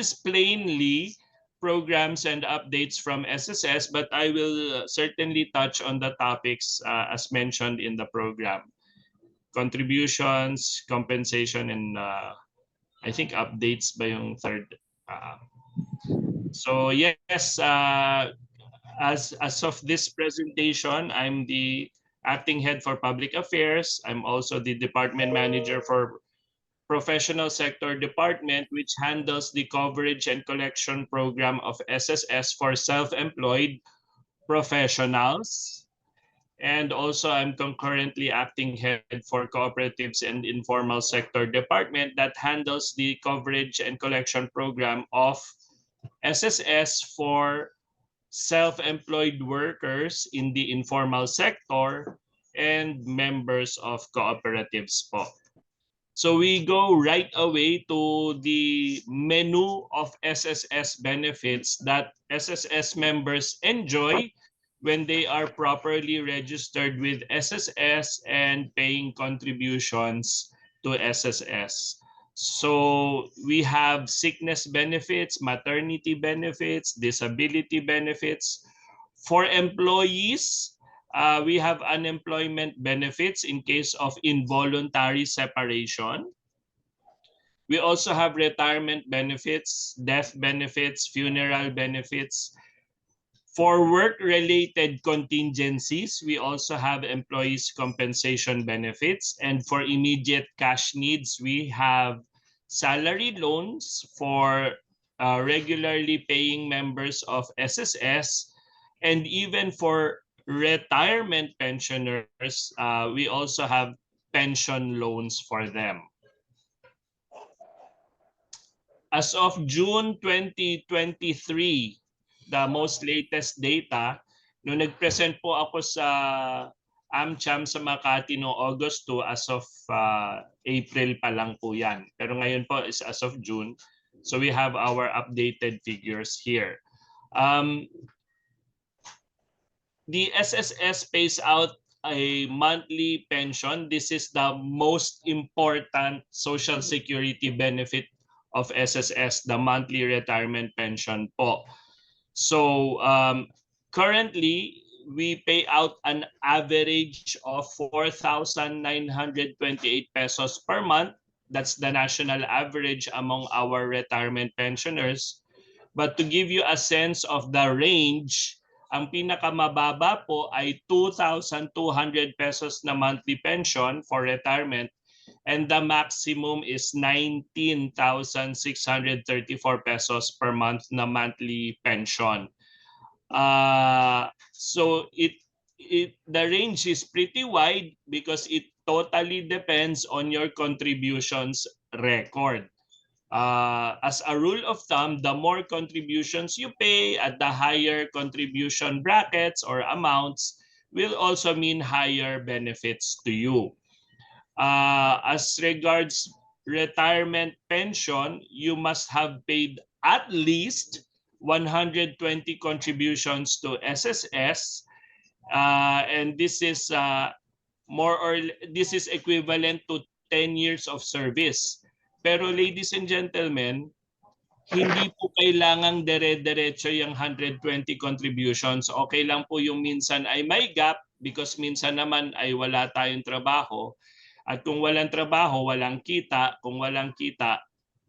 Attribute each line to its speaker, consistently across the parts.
Speaker 1: is plainly programs and updates from SSS, but I will certainly touch on the topics as mentioned in the program. Contributions, compensation, and I think updates ba yung third. So yes, as of this presentation, I'm the acting head for public affairs. I'm also the department manager for professional sector department, which handles the coverage and collection program of SSS for self-employed professionals. And also I'm concurrently acting head for cooperatives and informal sector department that handles the coverage and collection program of SSS for self-employed workers in the informal sector and members of cooperatives po. So we go right away to the menu of SSS benefits that SSS members enjoy when they are properly registered with SSS and paying contributions to SSS. So we have sickness benefits, maternity benefits, disability benefits. For employees, we have unemployment benefits in case of involuntary separation. We also have retirement benefits, death benefits, funeral benefits. For work-related contingencies, we also have employees' compensation benefits. And for immediate cash needs, we have salary loans for regularly paying members of SSS. And even for retirement pensioners, we also have pension loans for them. As of June 2023, the most latest data, nung nag-present po ako sa AmCham sa Makati no August 2, as of April pa lang po yan. Pero ngayon po is as of June. So we have our updated figures here. The SSS pays out a monthly pension. This is the most important social security benefit of SSS, the monthly retirement pension po. So currently, we pay out an average of 4,928 pesos per month. That's the national average among our retirement pensioners. But to give you a sense of the range, ang pinakamababa po ay 2,200 pesos na monthly pension for retirement, and the maximum is 19,634 pesos per month na monthly pension. So the range is pretty wide because it totally depends on your contributions record. As a rule of thumb, the more contributions you pay at the higher contribution brackets or amounts will also mean higher benefits to you. As regards retirement pension, you must have paid at least 120 contributions to SSS, and this is this is equivalent to 10 years of service. Pero ladies and gentlemen, hindi po kailangang dire-diretso yung 120 contributions. Okay lang po yung minsan ay may gap because minsan naman ay wala tayong trabaho. At kung walang trabaho, walang kita. Kung walang kita,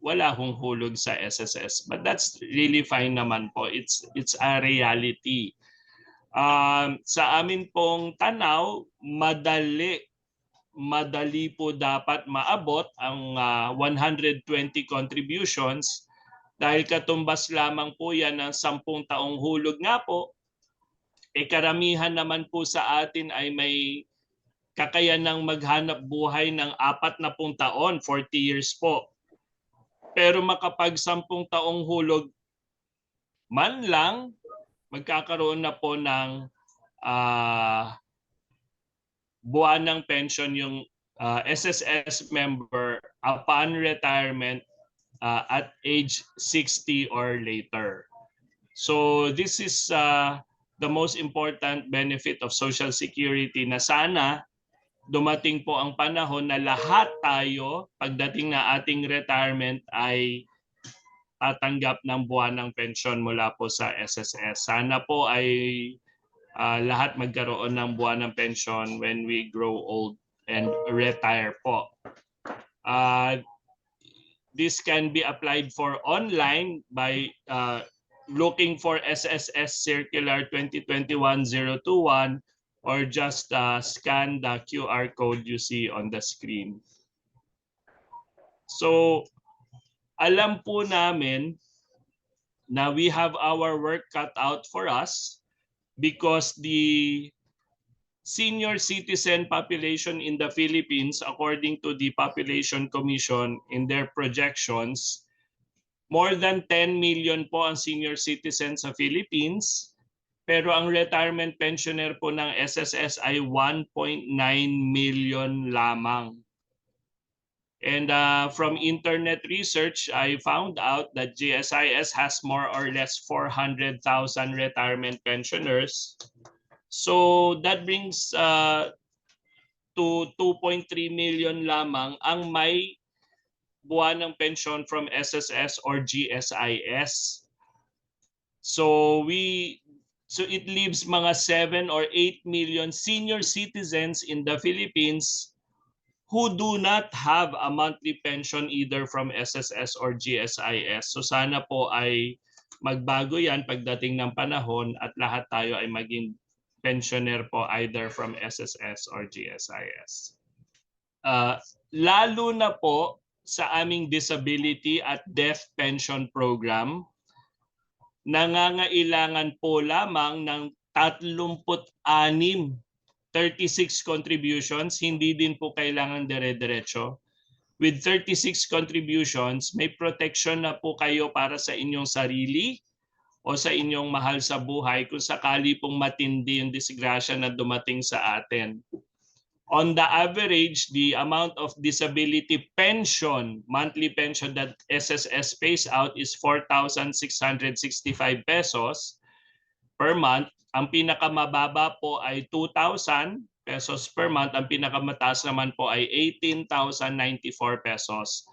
Speaker 1: wala hong hulog sa SSS. But that's really fine naman po. It's a reality. Sa amin pong tanaw, madali po dapat maabot ang 120 contributions dahil katumbas lamang po yan ng 10 taong hulog nga po. Karamihan naman po sa atin ay may kakayanang maghanap buhay ng 40 taon, 40 years po. Pero makapag 10 taong hulog man lang, magkakaroon na po ng buwanang pension yung SSS member upon retirement at age 60 or later. So this is the most important benefit of Social Security na sana dumating po ang panahon na lahat tayo pagdating na ating retirement ay tatanggap ng buwanang pensyon mula po sa SSS. Sana po ay lahat magkaroon ng buwanang pensyon when we grow old and retire po. This can be applied for online by looking for SSS Circular 2021-021 or just scan the QR code you see on the screen. So, alam po namin na we have our work cut out for us because the senior citizen population in the Philippines, according to the Population Commission in their projections, more than 10 million po ang senior citizens sa Philippines, pero ang retirement pensioner po ng SSS ay 1.9 million lamang. And from internet research, I found out that GSIS has more or less 400,000 retirement pensioners. So that brings to 2.3 million lamang ang may buwan ng pensyon from SSS or GSIS. So it leaves mga 7 or 8 million senior citizens in the Philippines who do not have a monthly pension either from SSS or GSIS. So sana po ay magbago yan pagdating ng panahon at lahat tayo ay maging pensioner po either from SSS or GSIS. Lalo na po sa aming disability at death pension program, nangangailangan po lamang ng 36 contributions, hindi din po kailangan dire-diretso. With 36 contributions, may protection na po kayo para sa inyong sarili o sa inyong mahal sa buhay kung sakali pong matindi yung disgrasya na dumating sa atin. On the average, the amount of disability pension, monthly pension that SSS pays out is 4,665 pesos per month. Ang pinakamababa po ay 2,000 pesos per month. Ang pinakamataas naman po ay 18,094 pesos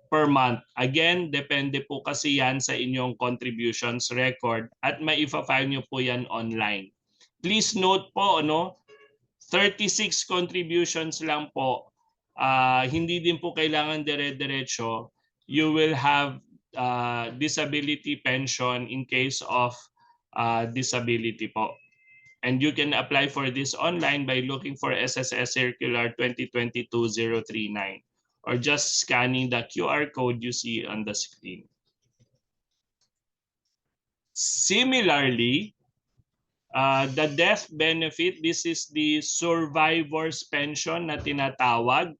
Speaker 1: per month. Again, depende po kasi yan sa inyong contributions record at maifa-file nyo po yan online. Please note po, 36 contributions lang po. Hindi din po kailangan dire-diretso. You will have disability pension in case of disability po. And you can apply for this online by looking for SSS Circular 2022-039 or just scanning the QR code you see on the screen. Similarly, the death benefit, this is the survivor's pension na tinatawag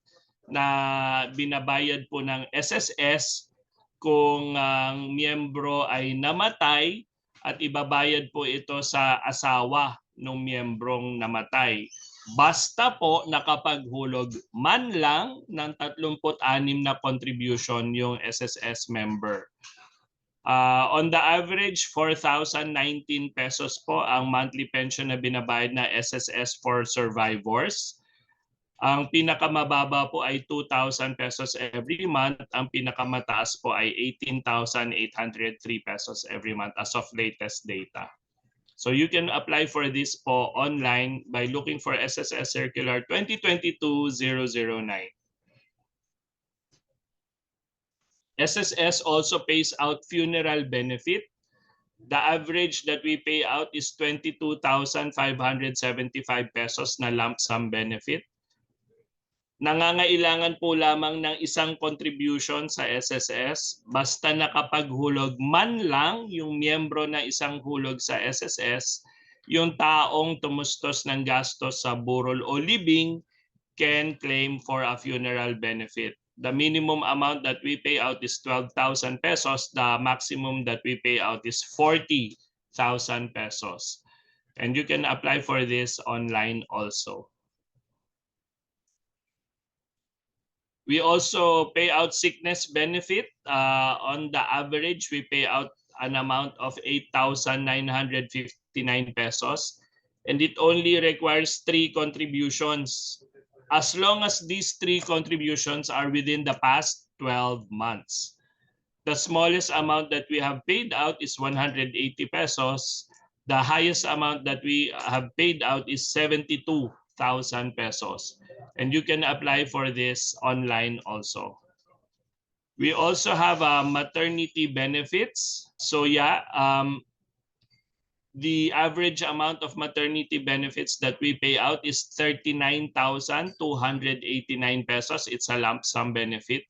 Speaker 1: na binabayad po ng SSS kung ang miyembro ay namatay at ibabayad po ito sa asawa ng miyembrong namatay. Basta po nakapaghulog man lang ng 36 na contribution yung SSS member. On the average, 4,019 pesos po ang monthly pension na binabayad na SSS for survivors. Ang pinakamababa po ay 2,000 pesos every month. Ang pinakamataas po ay 18,803 pesos every month as of latest data. So you can apply for this po online by looking for SSS Circular 2022-009. SSS also pays out funeral benefit. The average that we pay out is 22,575 pesos na lump sum benefit. Nangangailangan po lamang ng isang contribution sa SSS basta nakapaghulog man lang yung miyembro na isang hulog sa SSS, yung taong tumustos ng gastos sa burol o libing can claim for a funeral benefit. The minimum amount that we pay out is 12,000 pesos. The maximum that we pay out is 40,000 pesos. And you can apply for this online also. We also pay out sickness benefit. On the average, we pay out an amount of 8,959 pesos. And it only requires 3 contributions. As long as these 3 contributions are within the past 12 months. The smallest amount that we have paid out is 180 pesos. The highest amount that we have paid out is 72,000 pesos. And you can apply for this online also. We also have maternity benefits. So yeah, the average amount of maternity benefits that we pay out is 39,289 pesos. It's a lump sum benefit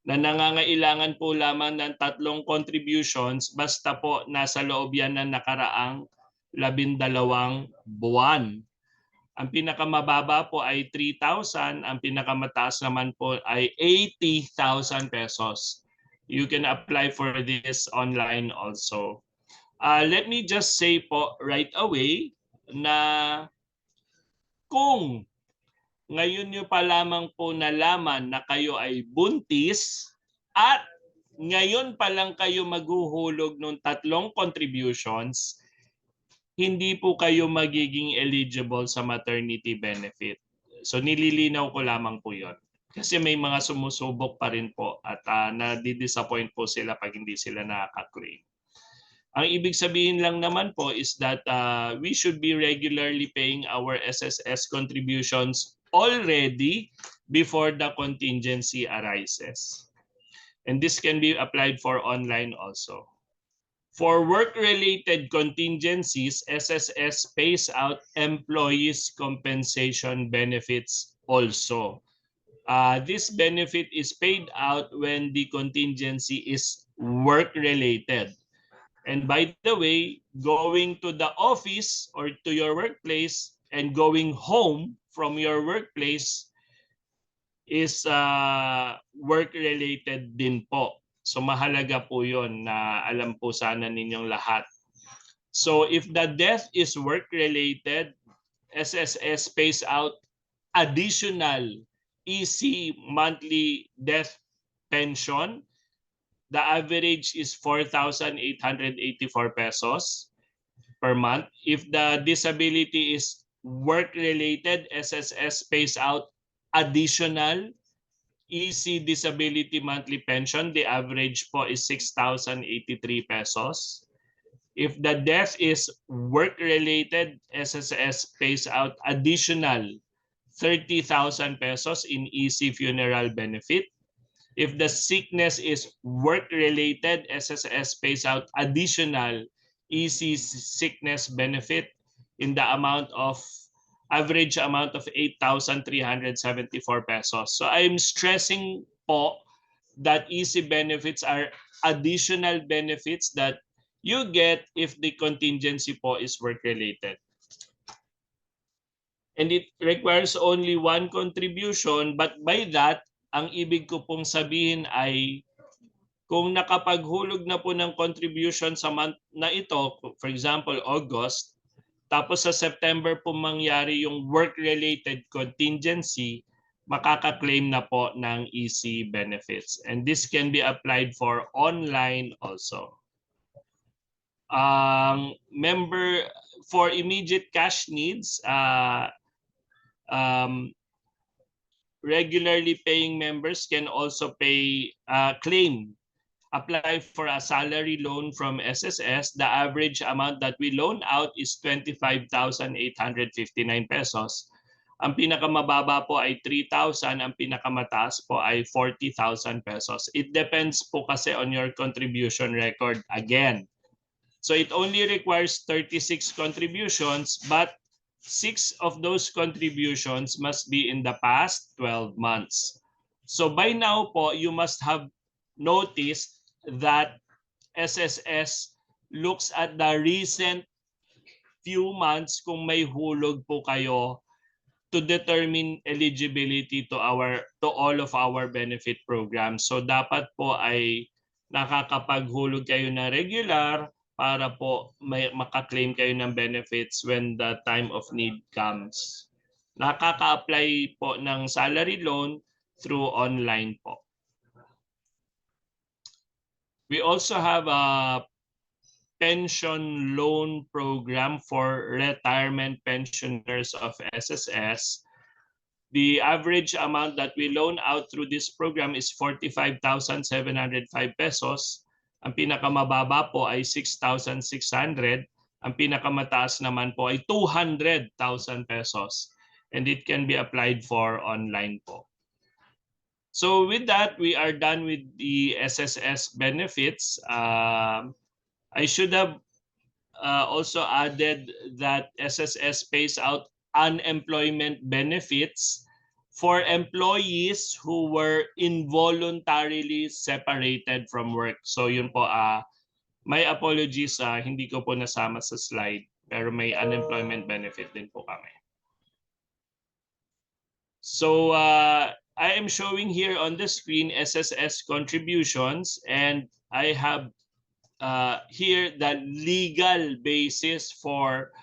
Speaker 1: na nangangailangan po lamang ng 3 contributions basta po nasa loob yan ng nakaraang 12 buwan. Ang pinakamababa po ay 3,000, ang pinakamataas naman po ay 80,000 pesos. You can apply for this online also. Let me just say po right away na kung ngayon nyo pa lamang po nalaman na kayo ay buntis at ngayon pa lang kayo maghuhulog ng 3 contributions, hindi po kayo magiging eligible sa maternity benefit. So nililinaw ko lamang po yon. Kasi may mga sumusubok pa rin po at nadi-disappoint po sila pag hindi sila nakaka-claim. Ang ibig sabihin lang naman po is that we should be regularly paying our SSS contributions already before the contingency arises. And this can be applied for online also. For work-related contingencies, SSS pays out employees' compensation benefits also. This benefit is paid out when the contingency is work-related. And by the way, going to the office or to your workplace and going home from your workplace is work-related din po. So mahalaga po yun na alam po sana ninyong lahat. So if the death is work-related, SSS pays out additional EC monthly death pension. The average is 4,884 pesos per month. If the disability is work-related, SSS pays out additional EC disability monthly pension. The average po is 6,083 pesos. If the death is work-related, SSS pays out additional 30,000 pesos in EC funeral benefit. If the sickness is work-related, SSS pays out additional EC sickness benefit in the amount of average amount of 8,374 pesos. So I'm stressing po that EC benefits are additional benefits that you get if the contingency po is work-related. And it requires only 1 contribution, but by that, ang ibig ko pong sabihin ay kung nakapaghulog na po ng contribution sa month na ito, for example, August, tapos sa September po mangyari yung work-related contingency, makaka-claim na po ng EC benefits. And this can be applied for online also. Member, for immediate cash needs, regularly paying members can also apply for a salary loan from SSS. The average amount that we loan out is 25,859 pesos. Ang pinakamababa po ay 3,000, ang pinakamataas po ay 40,000 pesos. It depends po kasi on your contribution record again. So it only requires 36 contributions, but 6 of those contributions must be in the past 12 months. So by now po, you must have noticed that SSS looks at the recent few months kung may hulog po kayo to determine eligibility to all of our benefit programs. So dapat po ay nakakapaghulog kayo na regular para po makaklaim kayo ng benefits when the time of need comes. Nakaka-apply po ng salary loan through online po. We also have a pension loan program for retirement pensioners of SSS. The average amount that we loan out through this program is 45,705 pesos. Ang pinakamababa po ay 6,600. Ang pinakamataas naman po ay 200,000 pesos. And it can be applied for online po. So with that, we are done with the SSS benefits. I should have also added that SSS pays out unemployment benefits for employees who were involuntarily separated from work. So yun po, may apologies, hindi ko po nasama sa slide, pero may unemployment benefit din po kami. So I am showing here on the screen SSS contributions, and I have here the legal basis for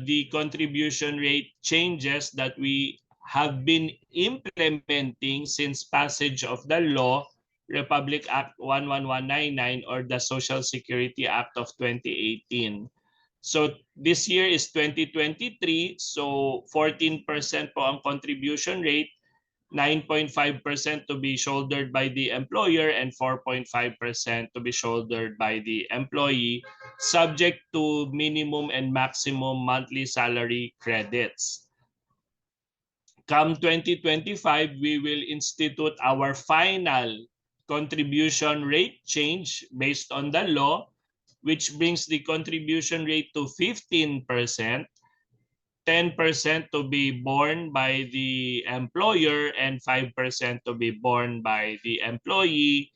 Speaker 1: the contribution rate changes that we have been implementing since passage of the law, Republic Act 11199 or the Social Security Act of 2018. So this year is 2023, so 14% po ang contribution rate, 9.5% to be shouldered by the employer and 4.5% to be shouldered by the employee, subject to minimum and maximum monthly salary credits. Come 2025, we will institute our final contribution rate change based on the law, which brings the contribution rate to 15%, 10% to be borne by the employer, and 5% to be borne by the employee.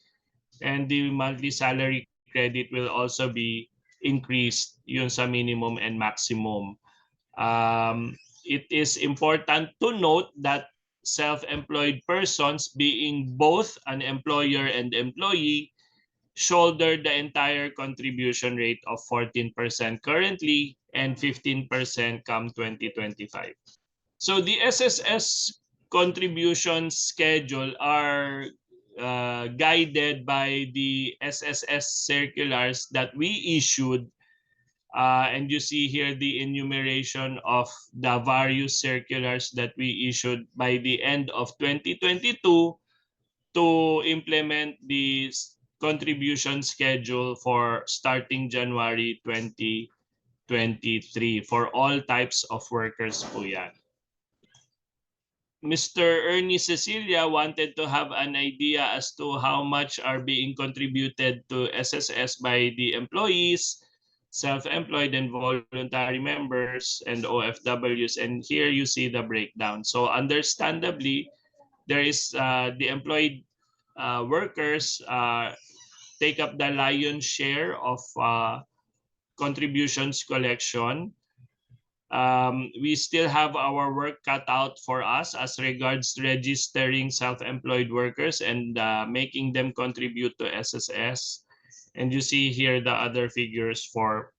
Speaker 1: And the monthly salary credit will also be increased yun sa minimum and maximum. It is important to note that self-employed persons, being both an employer and employee, shoulder the entire contribution rate of 14% currently and 15% come 2025. So the SSS contribution schedule are guided by the SSS circulars that we issued, and you see here the enumeration of the various circulars that we issued by the end of 2022 to implement the contribution schedule for starting January 2023 for all types of workers po yan. Mr. Ernie Cecilia wanted to have an idea as to how much are being contributed to SSS by the employees, self-employed and voluntary members, and OFWs. And here you see the breakdown. So understandably, there is the employed workers take up the lion's share of contributions collection. We still have our work cut out for us as regards registering self-employed workers and making them contribute to SSS. And you see here the other figures for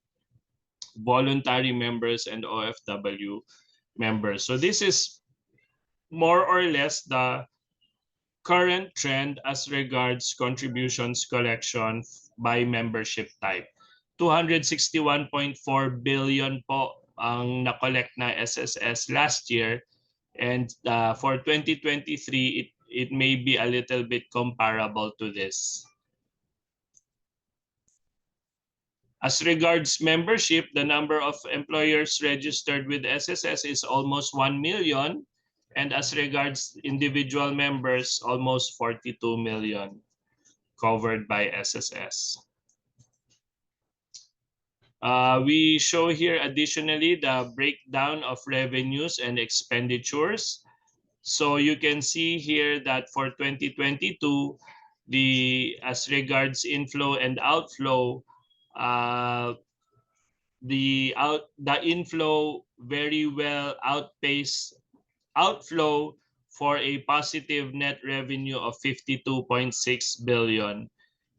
Speaker 1: voluntary members and OFW members. So this is more or less the current trend as regards contributions collection by membership type. 261.4 billion po ang na-collect na SSS last year, and for 2023 it may be a little bit comparable to this. As regards membership, the number of employers registered with SSS is almost 1 million. And as regards individual members, almost 42 million covered by SSS. We show here additionally the breakdown of revenues and expenditures. So you can see here that for 2022, as regards inflow and outflow, the inflow very well outpaced outflow for a positive net revenue of 52.6 billion.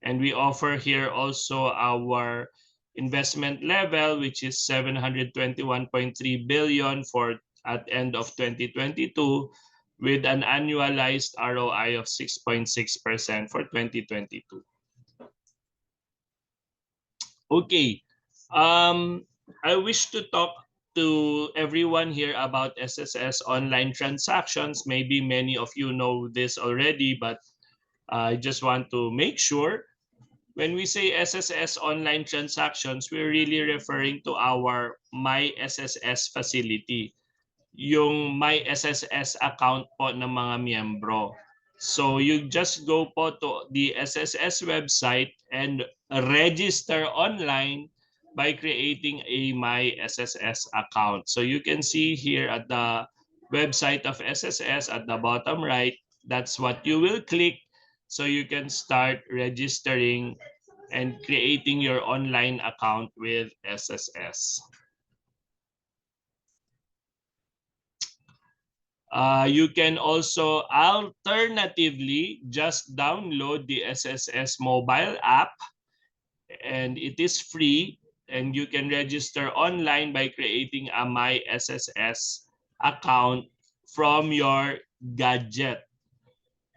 Speaker 1: And we offer here also our investment level, which is 721.3 billion for at end of 2022, with an annualized ROI of 6.6% for 2022. Okay, I wish to talk to everyone here about SSS online transactions. Maybe many of you know this already, but I just want to make sure when we say SSS online transactions, we're really referring to our My SSS facility, yung My SSS account po ng mga miyembro. So you just go po to the SSS website and register online by creating a My SSS account. So you can see here at the website of SSS at the bottom right, that's what you will click so you can start registering and creating your online account with SSS. You can also alternatively just download the SSS mobile app, and it is free, and you can register online by creating a My SSS account from your gadget.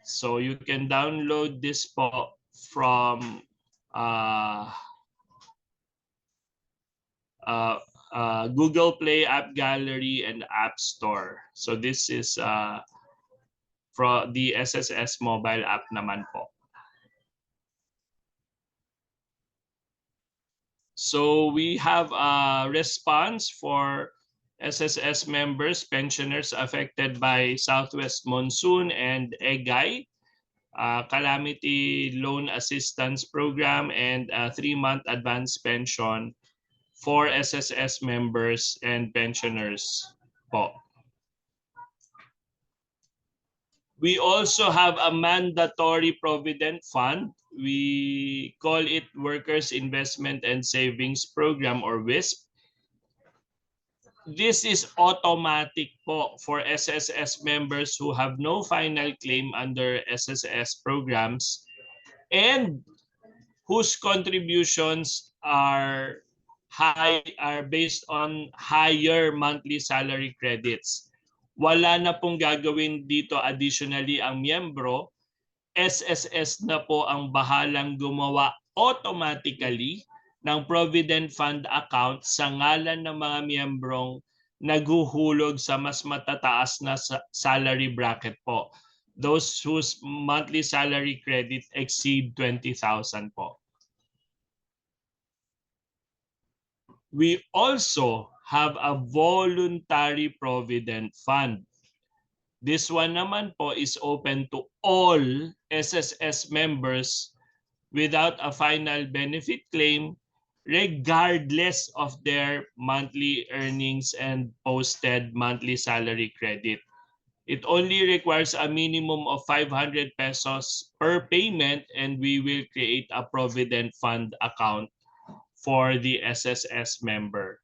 Speaker 1: So you can download this po from Google Play, App Gallery, and App Store. So this is from the SSS mobile app naman po. So we have a response for SSS members, pensioners affected by Southwest Monsoon and EGAI, Calamity Loan Assistance Program, and a 3-month advance pension for SSS members and pensioners po. We also have a mandatory provident fund. We call it Workers Investment and Savings Program, or WISP. This is automatic po for SSS members who have no final claim under SSS programs and whose contributions are based on higher monthly salary credits. Wala na pong gagawin dito additionally ang miyembro. SSS na po ang bahalang gumawa automatically ng Provident Fund account sa ngalan ng mga miyembrong naghuhulog sa mas matataas na salary bracket po. Those whose monthly salary credit exceed 20,000 po. We also have a voluntary provident fund. This one naman po is open to all SSS members without a final benefit claim, regardless of their monthly earnings and posted monthly salary credit. It only requires a minimum of 500 pesos per payment, and we will create a provident fund account for the SSS member.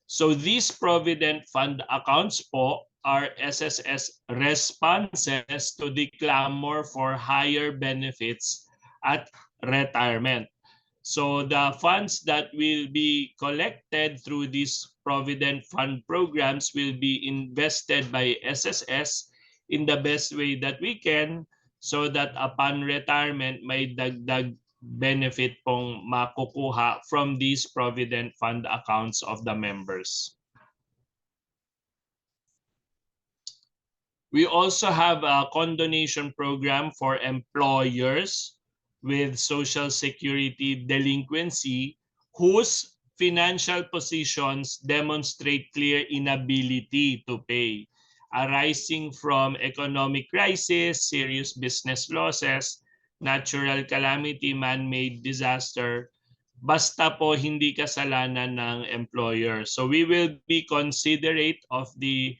Speaker 1: So these provident fund accounts po are SSS responses to the clamor for higher benefits at retirement. So the funds that will be collected through these provident fund programs will be invested by SSS in the best way that we can, so that upon retirement may dagdag benefit pong makukuha from these provident fund accounts of the members. We also have a condonation program for employers with Social Security delinquency whose financial positions demonstrate clear inability to pay, arising from economic crisis, serious business losses, natural calamity, man-made disaster, basta po hindi kasalanan ng employer. So we will be considerate of the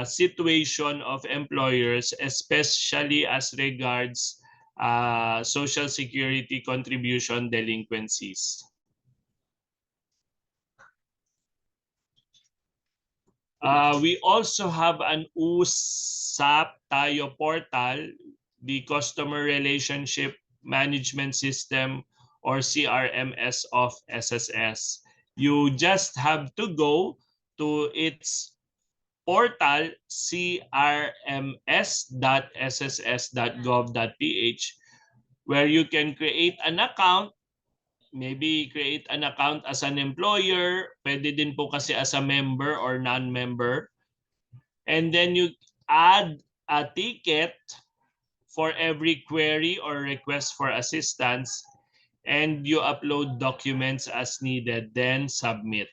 Speaker 1: situation of employers, especially as regards Social Security contribution delinquencies. We also have an USAP Tayo portal, the Customer Relationship Management System, or CRMS of SSS. You just have to go to its portal, crms.sss.gov.ph, where you can create an account maybe create an account as an employer. Pwede din po kasi as a member or non-member. And then you add a ticket for every query or request for assistance, and you upload documents as needed, then submit.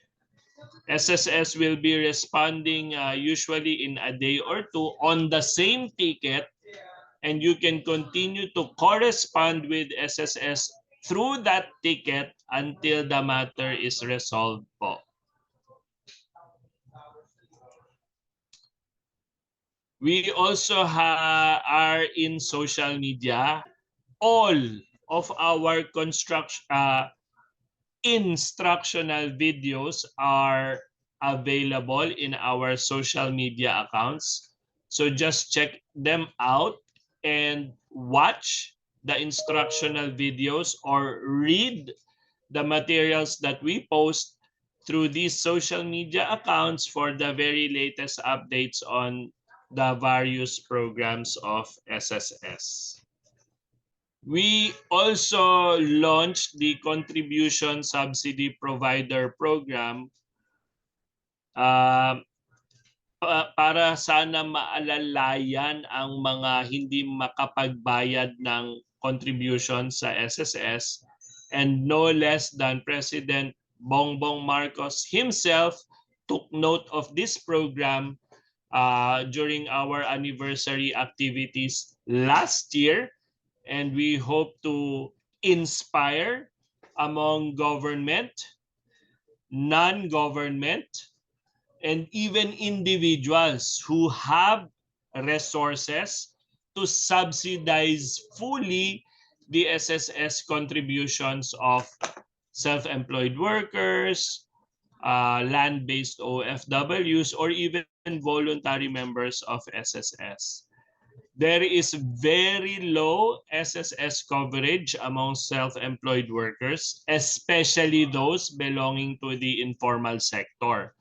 Speaker 1: SSS will be responding usually in a day or two on the same ticket, and you can continue to correspond with SSS through that ticket until the matter is resolved po. We also are in social media. All of our instructional videos are available in our social media accounts. So just check them out and watch the instructional videos or read the materials that we post through these social media accounts for the very latest updates on the various programs of SSS. We also launched the Contribution Subsidy Provider Program para sana maalalayan ang mga hindi makapagbayad ng contribution sa SSS, and no less than President Bongbong Marcos himself took note of this program during our anniversary activities last year, and we hope to inspire among government, non-government, and even individuals who have resources to subsidize fully the SSS contributions of self-employed workers, land-based OFWs, or even voluntary members of SSS. There is very low SSS coverage among self-employed workers, especially those belonging to the informal sector.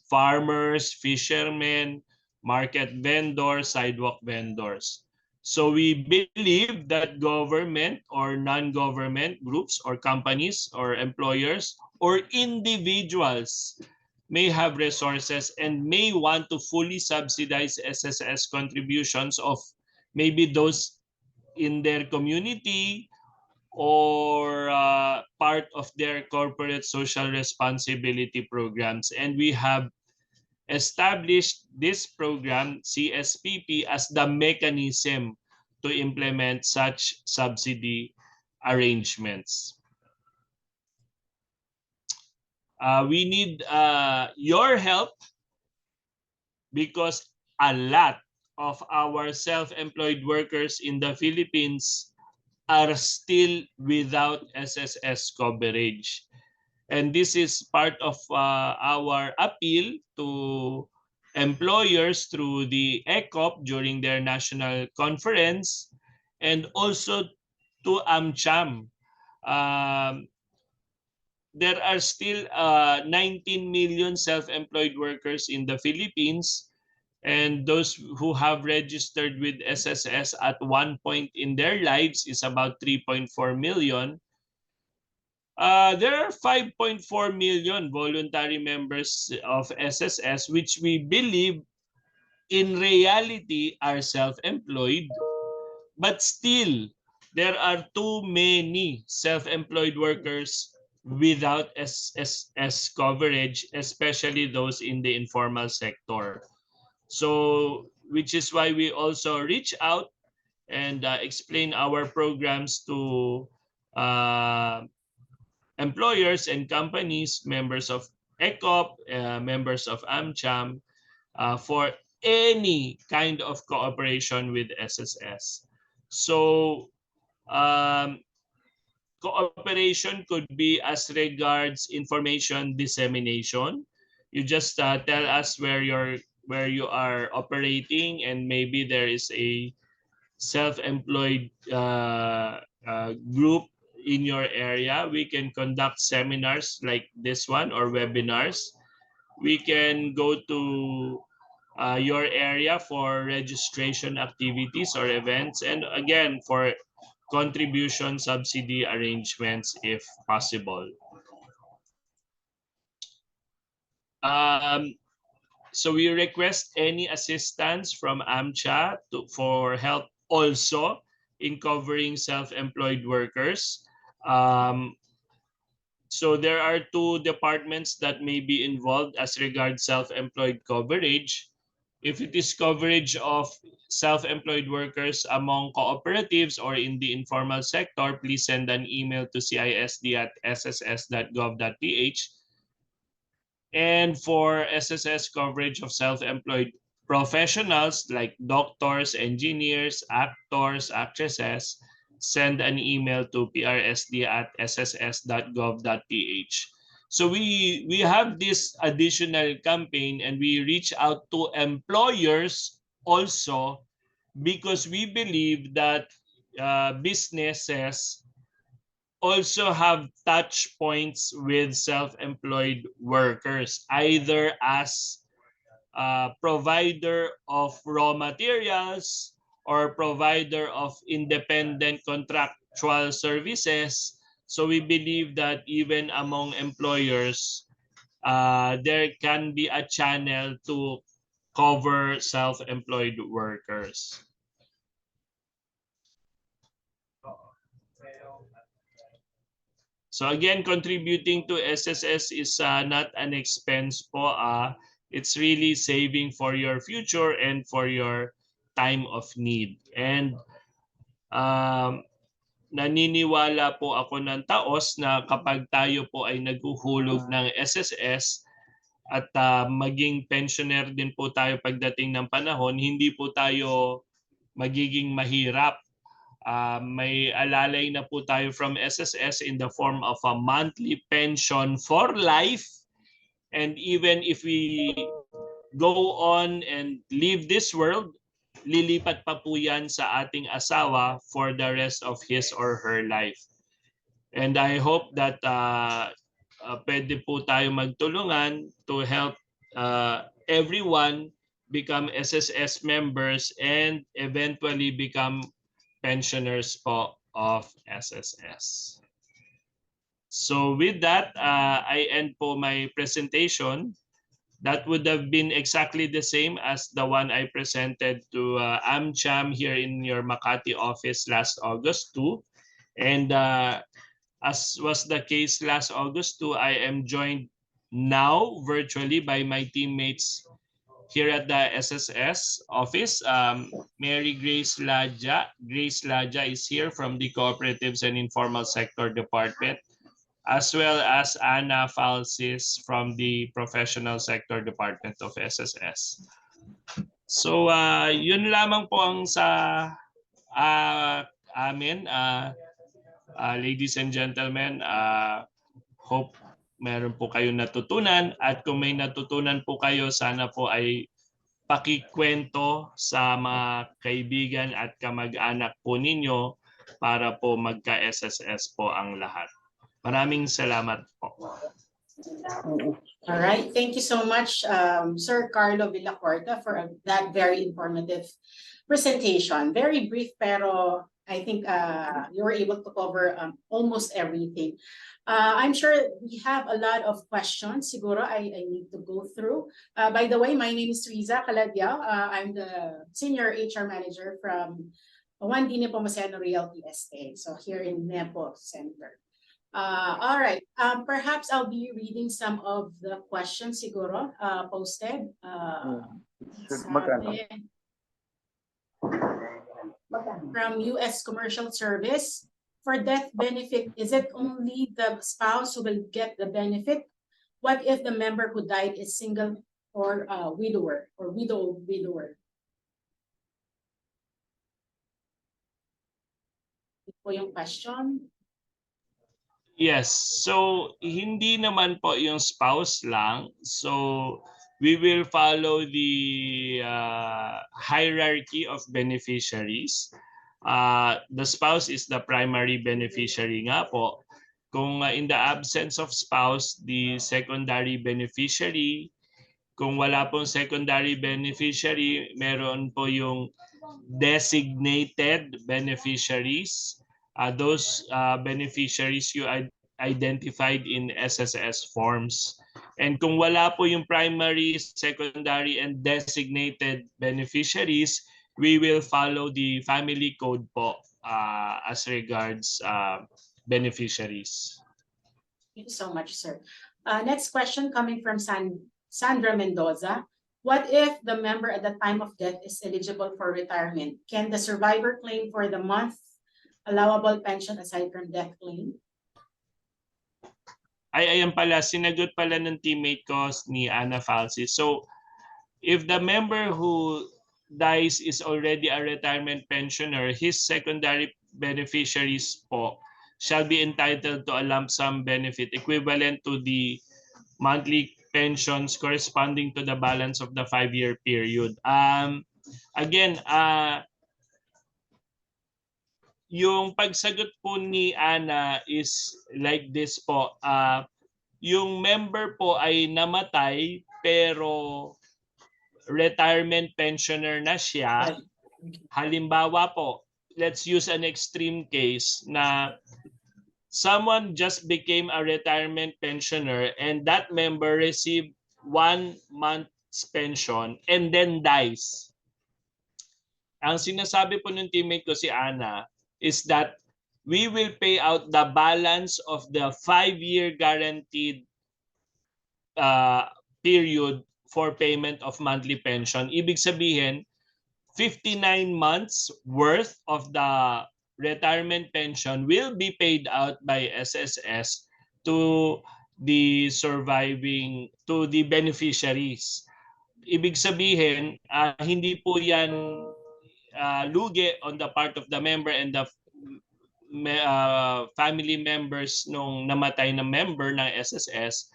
Speaker 1: Farmers, fishermen, market vendors, sidewalk vendors. So we believe that government or non-government groups or companies or employers or individuals may have resources and may want to fully subsidize SSS contributions of maybe those in their community or part of their corporate social responsibility programs. And we have established this program, CSPP, as the mechanism to implement such subsidy arrangements. We need your help because a lot of our self-employed workers in the Philippines are still without SSS coverage. And this is part of our appeal to employers through the ECOP during their national conference, and also to AmCham. There are still 19 million self-employed workers in the Philippines, and those who have registered with SSS at one point in their lives is about 3.4 million. There are 5.4 million voluntary members of SSS, which we believe in reality are self-employed, but still there are too many self-employed workers without SSS coverage, especially those in the informal sector. So, which is why we also reach out and explain our programs to employers and companies, members of ECOP, members of AmCham, for any kind of cooperation with SSS. So cooperation could be as regards information dissemination. You just tell us where you are operating, and maybe there is a self-employed group in your area. We can conduct seminars like this one or webinars. We can go to your area for registration activities or events, and again for contribution subsidy arrangements if possible. So we request any assistance from AMCHA for help also in covering self-employed workers. So there are two departments that may be involved as regards self-employed coverage. If it is coverage of self-employed workers among cooperatives or in the informal sector, please send an email to cisd@sss.gov.ph. And for SSS coverage of self-employed professionals like doctors, engineers, actors, actresses, send an email to prsd@sss.gov.ph. So we have this additional campaign and we reach out to employers also because we believe that businesses also have touch points with self-employed workers, either as a provider of raw materials or provider of independent contractual services. So we believe that even among employers, there can be a channel to cover self-employed workers. So again, contributing to SSS is not an expense po. It's really saving for your future and for your time of need. And naniniwala po ako ng taos na kapag tayo po ay naghuhulog ng SSS at maging pensioner din po tayo pagdating ng panahon, hindi po tayo magiging mahirap. May alalay na po tayo from SSS in the form of a monthly pension for life. And even if we go on and leave this world, lilipat pa po yan sa ating asawa for the rest of his or her life. And I hope that pwede po tayo magtulungan to help everyone become SSS members and eventually become pensioners po of SSS. So with that, I end po my presentation. That would have been exactly the same as the one I presented to AmCham here in your Makati office last August 2. And as was the case last August 2, I am joined now virtually by my teammates here at the SSS office. Mary Grace Laja. Grace Laja is here from the Cooperatives and Informal Sector Department, as well as Anna Falsis from the Professional Sector Department of SSS. So yun lamang po ang sa amin. Ladies and gentlemen, hope meron po kayong natutunan, at kung may natutunan po kayo, sana po ay pakikwento sa mga kaibigan at kamag-anak po ninyo para po magka-SSS po ang lahat. Maraming salamat po.
Speaker 2: All right, thank you so much, Sir Carlo Villacorta, for that very informative presentation. Very brief, pero I think you were able to cover almost everything. I'm sure we have a lot of questions. Siguro I need to go through. By the way, my name is Riza Caladiao. I'm the Senior HR Manager from Juan D. Nepomuceno Realty Estate, so here in Nepo Center. All right, perhaps I'll be reading some of the questions siguro posted. From U.S. Commercial Service, for death benefit, is it only the spouse who will get the benefit? What if the member who died is single or widower or widower? Ito po yung question.
Speaker 1: Yes, so hindi naman po yung spouse lang. So we will follow the hierarchy of beneficiaries. The spouse is the primary beneficiary nga po. Kung in the absence of spouse, the secondary beneficiary. Kung wala pong secondary beneficiary, meron po yung designated beneficiaries. those beneficiaries you identified in SSS forms. And kung wala po yung primary, secondary, and designated beneficiaries, we will follow the family code po as regards beneficiaries.
Speaker 2: Thank you so much, sir. Next question coming from Sandra Mendoza. What if the member at the time of death is eligible for retirement? Can the survivor claim for the month allowable pension aside from death claim?
Speaker 1: Ayan pala, sinagot pala ng teammate ko ni Ana Falsi. So, if the member who dies is already a retirement pensioner, his secondary beneficiaries po shall be entitled to a lump sum benefit equivalent to the monthly pensions corresponding to the balance of the 5-year period. Again, yung pagsagot po ni Ana is like this po. Yung member po ay namatay pero retirement pensioner na siya. Halimbawa po, let's use an extreme case na someone just became a retirement pensioner and that member received 1 month's pension and then dies. Ang sinasabi po ng teammate ko si Ana is that we will pay out the balance of the 5-year guaranteed period for payment of monthly pension. Ibig sabihin, 59 months worth of the retirement pension will be paid out by SSS to the beneficiaries. Ibig sabihin, hindi po yan lugi on the part of the member and the family members nung namatay na member ng SSS.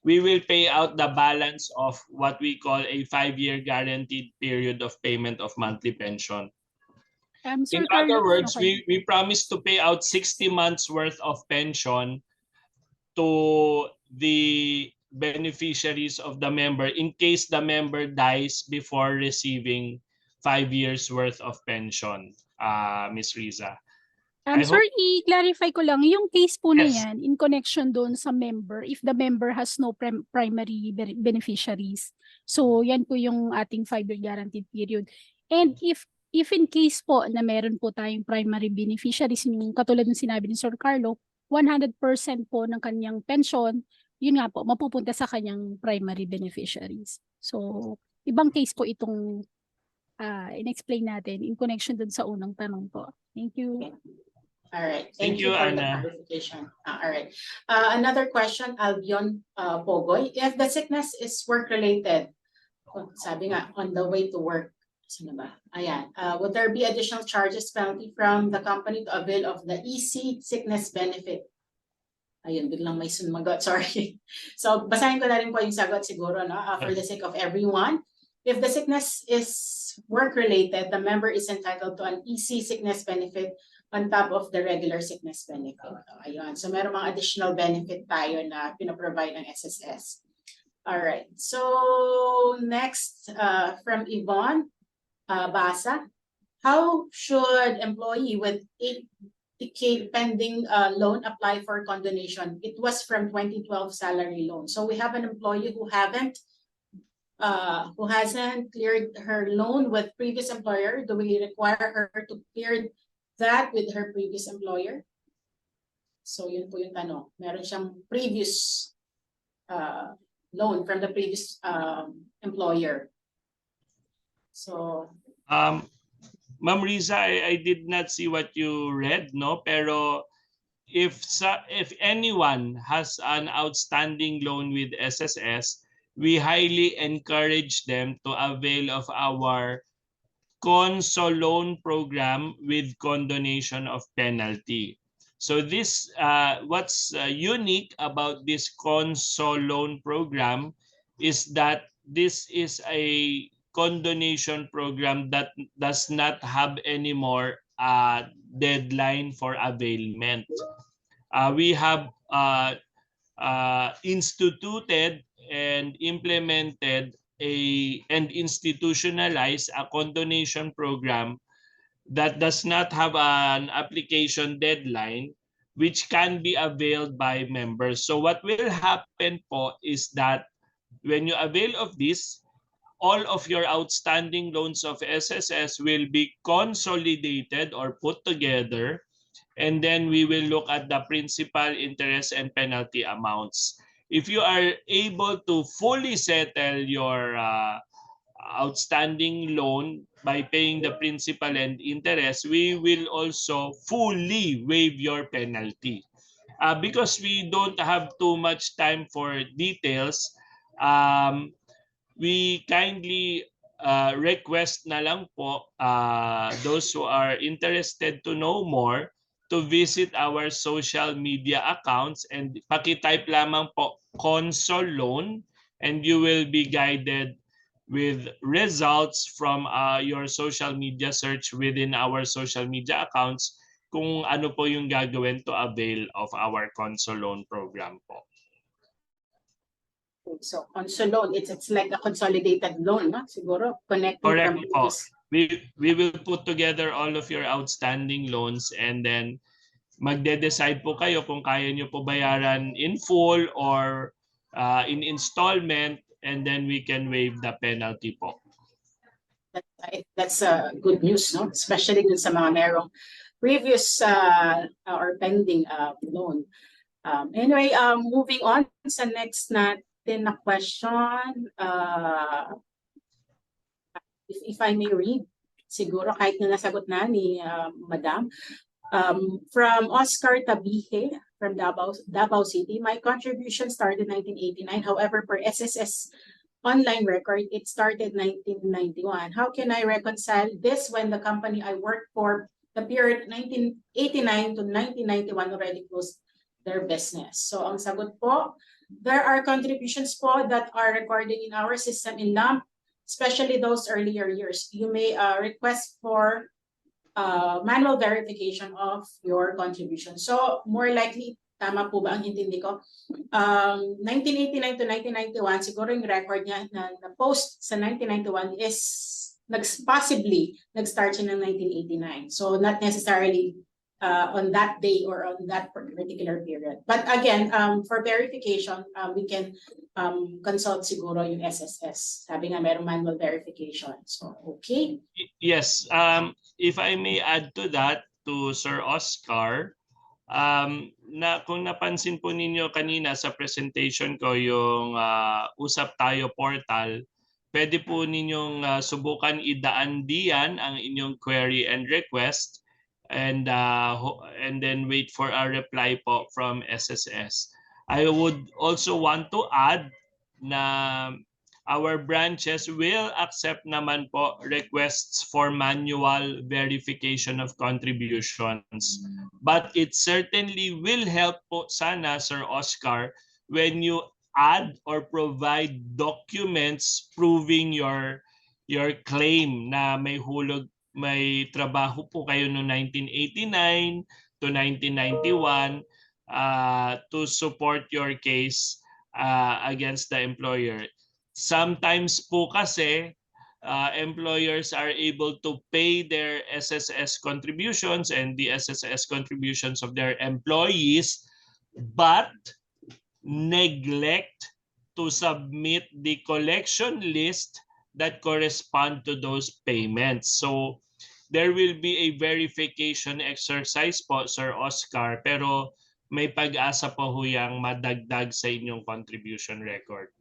Speaker 1: We will pay out the balance of what we call a 5-year guaranteed period of payment of monthly pension. In other words, we promise to pay out 60 months worth of pension to the beneficiaries of the member in case the member dies before receiving 5 years worth of pension, Ms. Riza.
Speaker 3: Sir, i-clarify ko lang, yung case po na
Speaker 1: Yes.
Speaker 3: yan, in connection doon sa member, if the member has no primary beneficiaries. So, yan po yung ating 5-year guaranteed period. And if in case po na meron po tayong primary beneficiaries, yung katulad ng sinabi ni Sir Carlo, 100% po ng kanyang pension, yun nga po, mapupunta sa kanyang primary beneficiaries. So, ibang case po itong in-explain natin in connection dun sa unang tanong po. Thank you.
Speaker 2: Okay. All right.
Speaker 1: Thank you,
Speaker 2: for
Speaker 1: Ana.
Speaker 2: the clarification. All right. Another question, Albion Pogoy. If the sickness is work-related, sabi nga, on the way to work, sino ba? Ayan. Would there be additional charges penalty from the company to avail of the EC sickness benefit? Ayun, biglang may sumagot. Sorry. So, basahin ko na rin po yung sagot siguro, no? For the sake of everyone. If the sickness is work-related, the member is entitled to an EC sickness benefit on top of the regular sickness benefit. Ayun. So, meron mga additional benefit tayo na pinaprovide ng SSS. All right. So, next from Yvonne Basa. How should employee with 8K pending loan apply for condonation? It was from 2012 salary loan. So, we have an employee who hasn't cleared her loan with previous employer. Do we require her to clear that with her previous employer? So yun po yung tanong. Meron siyang previous loan from the previous employer. So
Speaker 1: Ma'am Riza, I did not see what you read, no? Pero if anyone has an outstanding loan with SSS, we highly encourage them to avail of our Conso loan program with condonation of penalty. So this, what's unique about this Conso loan program is that this is a condonation program that does not have any more deadline for availment. We have instituted and implemented and institutionalized a condonation program that does not have an application deadline, which can be availed by members. So what will happen po is that when you avail of this, all of your outstanding loans of SSS will be consolidated or put together, and then we will look at the principal, interest, and penalty amounts. If you are able to fully settle your outstanding loan by paying the principal and interest, we will also fully waive your penalty. Because we don't have too much time for details, we kindly request na lang po those who are interested to know more to visit our social media accounts and paki-type lamang po console loan, and you will be guided with results from your social media search within our social media accounts kung ano po yung gagawin to avail of our console loan program po.
Speaker 2: So console loan, it's like a consolidated loan, no? Siguro connecting
Speaker 1: Correct
Speaker 2: from
Speaker 1: po.
Speaker 2: this.
Speaker 1: We will put together all of your outstanding loans, and then magde-decide po kayo kung kaya nyo po bayaran in full or in installment, and then we can waive the penalty po.
Speaker 2: That's good news, no? Especially dun sa mga merong previous or pending loan. Anyway, moving on sa next natin na question. If I may read, siguro kahit na nasagot na ni Madam. From Oscar Tabihe from Davao City, my contribution started 1989. However, per SSS online record, it started 1991. How can I reconcile this when the company I worked for, the period 1989 to 1991 already closed their business? So ang sagot po, there are contributions po that are recorded in our system in lump, especially those earlier years. You may request for manual verification of your contribution. So more likely, tama po ba ang intindi ko? 1989 to 1991, siguro yung record niya na post sa 1991 is possibly nag-start siya ng 1989. So not necessarily on that day or on that particular period. But again, for verification, we can consult siguro yung SSS. Sabi nga merong manual verification. So, okay.
Speaker 1: Yes, if I may add to that, to Sir Oscar, kung napansin po ninyo kanina sa presentation ko yung Usap Tayo portal, pwede po ninyong subukan idaan diyan ang inyong query and request, and then wait for a reply po from SSS. I would also want to add na our branches will accept naman po requests for manual verification of contributions. But it certainly will help po sana, Sir Oscar, when you add or provide documents proving your claim na may trabaho po kayo no 1989 to 1991 to support your case against the employer. Sometimes po kasi employers are able to pay their SSS contributions and the SSS contributions of their employees, but neglect to submit the collection list that correspond to those payments. So there will be a verification exercise po, Sir Oscar, pero may pag-asa po huyang madagdag sa inyong contribution record.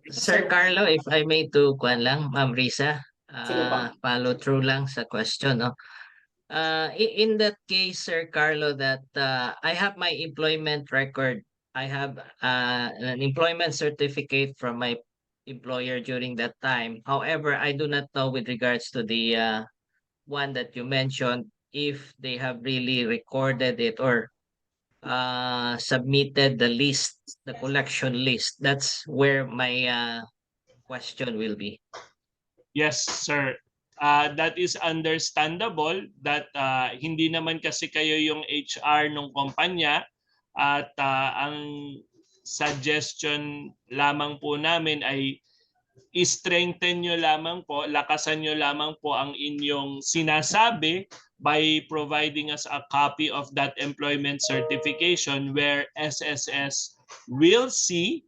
Speaker 4: Sir Carlo, if I may to kuan lang, Ma'am Risa,
Speaker 2: Sige po.
Speaker 4: follow through lang sa question, no? In that case, Sir Carlo, that I have my employment record. I have an employment certificate from my employer during that time. However, I do not know with regards to the one that you mentioned, if they have really recorded it or submitted the list, the collection list. That's where my question will be.
Speaker 1: Yes, sir. That is understandable that hindi naman kasi kayo yung HR ng kumpanya, at ang suggestion lamang po namin ay i-strengthen nyo lamang po, lakasan nyo lamang po ang inyong sinasabi by providing us a copy of that employment certification where SSS will see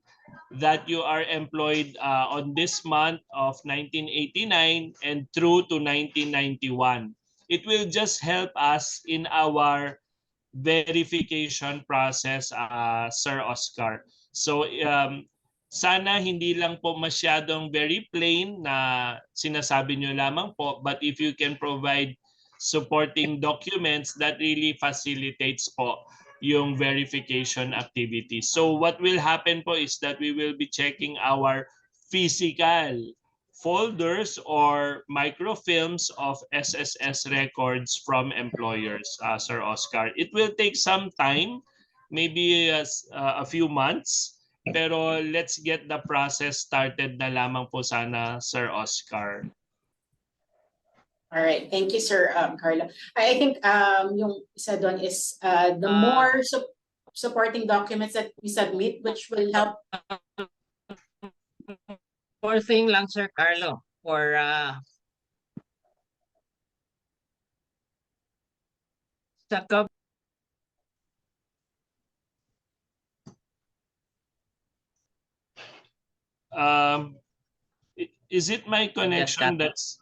Speaker 1: that you are employed on this month of 1989 and through to 1991. It will just help us in our verification process, Sir Oscar. So sana hindi lang po masyadong very plain na sinasabi nyo lamang po, but if you can provide supporting documents, that really facilitates po yung verification activity. So what will happen po is that we will be checking our physical folders or microfilms of SSS records from employers, Sir Oscar. It will take some time, maybe a few months, pero let's get the process started na lamang po sana, Sir Oscar.
Speaker 2: All right, thank you, Sir Carlo. I think yung isa doon is the more supporting documents that we submit, which will help.
Speaker 4: For thing lang, Sir Carlo, for sa
Speaker 1: is it my connection that's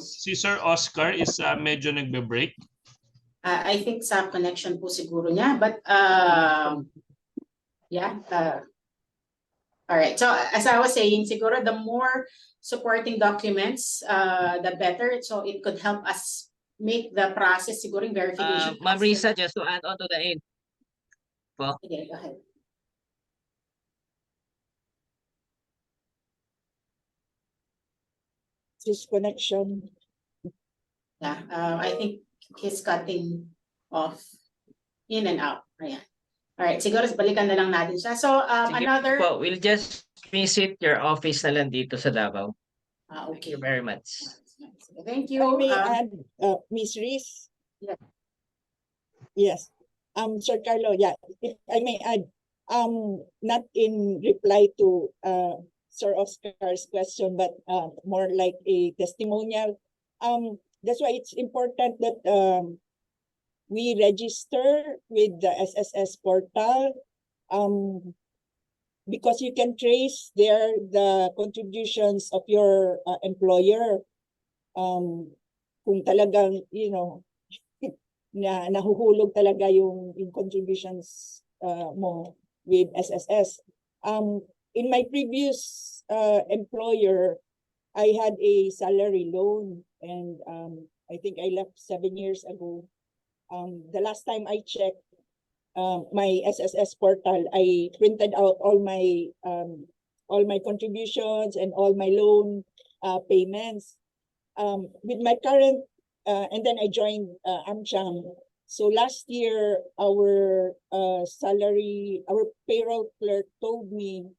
Speaker 1: si Sir Oscar is medyo nagbe-break?
Speaker 2: I think sa connection po siguro niya, but yeah. All right, so as I was saying, siguro the more supporting documents, the better. So it could help us make the process siguro verification.
Speaker 4: Ma'am Risa, just to add on to the end.
Speaker 2: Okay, go ahead.
Speaker 5: His connection.
Speaker 2: Yeah, I think he's cutting off in and out. Ayan. All right, siguro balikan na lang natin siya. So another.
Speaker 4: Po, we'll just visit your office na lang dito sa Davao.
Speaker 2: Okay.
Speaker 4: Thank you very much.
Speaker 2: Thank you.
Speaker 5: I may add, Ms. Reese.
Speaker 2: Yeah.
Speaker 5: Yes. Sir Carlo, yeah, if I may add, not in reply to Sir Oscar's question, but more like a testimonial. That's why it's important that we register with the SSS portal, because you can trace there the contributions of your employer. Kung talagang, you know, na nahuhulog talaga yung contributions mo with SSS. In my previous employer, I had a salary loan, and I think I left 7 years ago. The last time I checked my SSS portal, I printed out all my contributions and all my loan payments. With my current, and then I joined AmCham. So last year, our payroll clerk told me,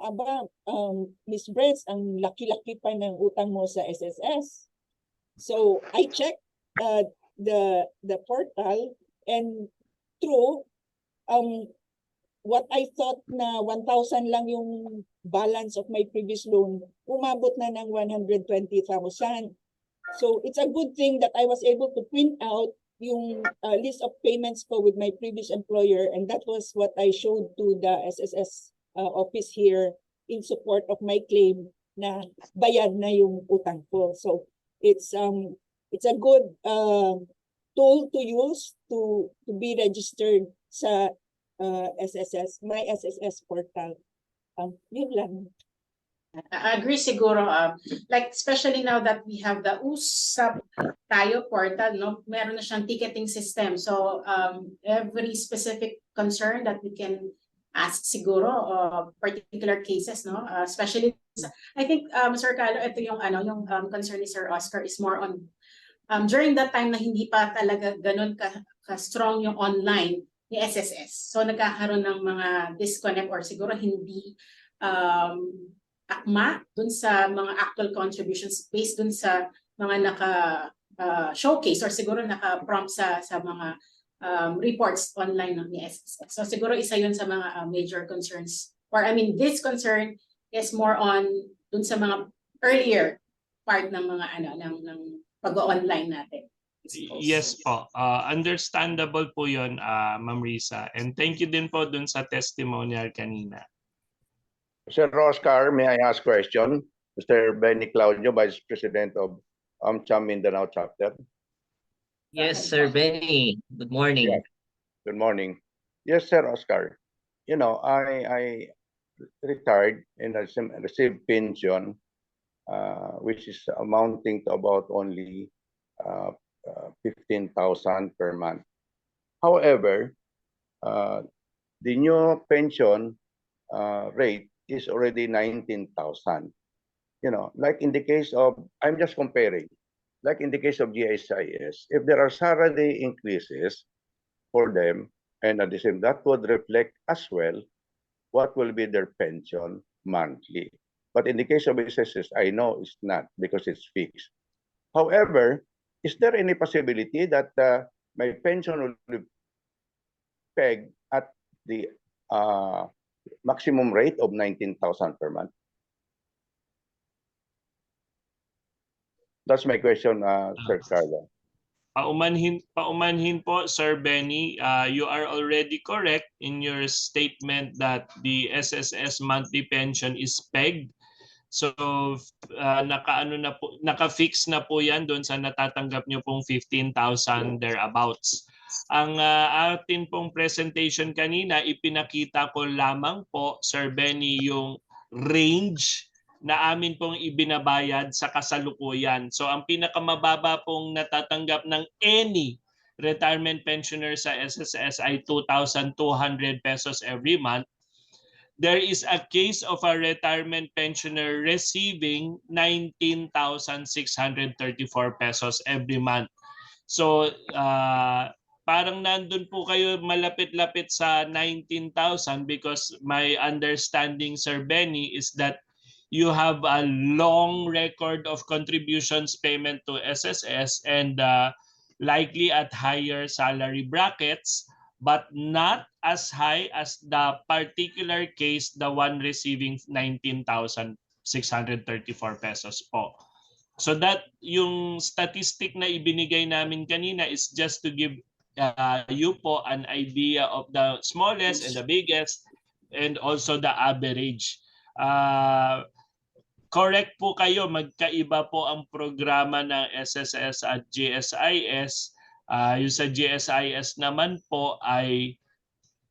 Speaker 5: aba, Miss Brents, ang laki-laki pa ng utang mo sa SSS. So I checked the portal, and true, what I thought na 1,000 lang yung balance of my previous loan, umabot na ng 120,000. So it's a good thing that I was able to print out yung list of payments ko with my previous employer, and that was what I showed to the SSS office here in support of my claim na bayad na yung utang ko. So it's a good tool to use to be registered sa SSS, my SSS portal. Yun lang.
Speaker 2: I agree siguro, like especially now that we have the Usap Tayo portal, no, meron na siyang ticketing system. So every specific concern that we can ask siguro, particular cases, no, especially I think Sir Carlo, ito yung yung concern ni Sir Oscar is more on during that time na hindi pa talaga ganun ka strong yung online ni SSS. So nagkakaroon ng mga disconnect or siguro hindi akma dun sa mga actual contributions based dun sa mga naka-showcase or siguro naka-prompt sa mga reports online ng SSS. So siguro isa yun sa mga major concerns, or I mean this concern is more on dun sa mga earlier part ng mga ng pag-online natin.
Speaker 1: Yes po. Understandable po yun, Ma'am Risa. And thank you din po dun sa testimonial kanina.
Speaker 6: Sir Oscar, may I ask question? Mr. Benny Claudio, Vice President of AmCham Mindanao Chapter.
Speaker 4: Yes, Sir Benny. Good morning.
Speaker 6: Yeah. Good morning. Yes, Sir Oscar. You know, I retired and I received pension, which is amounting to about only 15,000 per month. However, the new pension rate is already 19,000. You know, like in the case of, I'm just comparing, like in the case of GSIS, if there are salary increases for them, and at the same, that would reflect as well what will be their pension monthly. But in the case of SSS, I know it's not because it's fixed. However, is there any possibility that my pension will be pegged at the maximum rate of 19,000 per month? That's my question, Sir Carlo.
Speaker 1: Paumanhin po, Sir Benny. You are already correct in your statement that the SSS monthly pension is pegged. So naka-fix na po yan doon sa natatanggap nyo pong 15,000 thereabouts. Ang atin pong presentation kanina, ipinakita ko lamang po, Sir Benny, yung range na amin pong ibinabayad sa kasalukuyan. So ang pinakamababa pong natatanggap ng any retirement pensioner sa SSS ay 2,200 pesos every month. There is a case of a retirement pensioner receiving 19,634 pesos every month. So parang nandun po kayo malapit-lapit sa 19,000 because my understanding, Sir Benny, is that you have a long record of contributions payment to SSS and likely at higher salary brackets, but not as high as the particular case, the one receiving 19,634 pesos po. So that yung statistic na ibinigay namin kanina is just to give you po an idea of the smallest and the biggest and also the average. Correct po kayo, magkaiba po ang programa ng SSS at GSIS. Yung sa GSIS naman po ay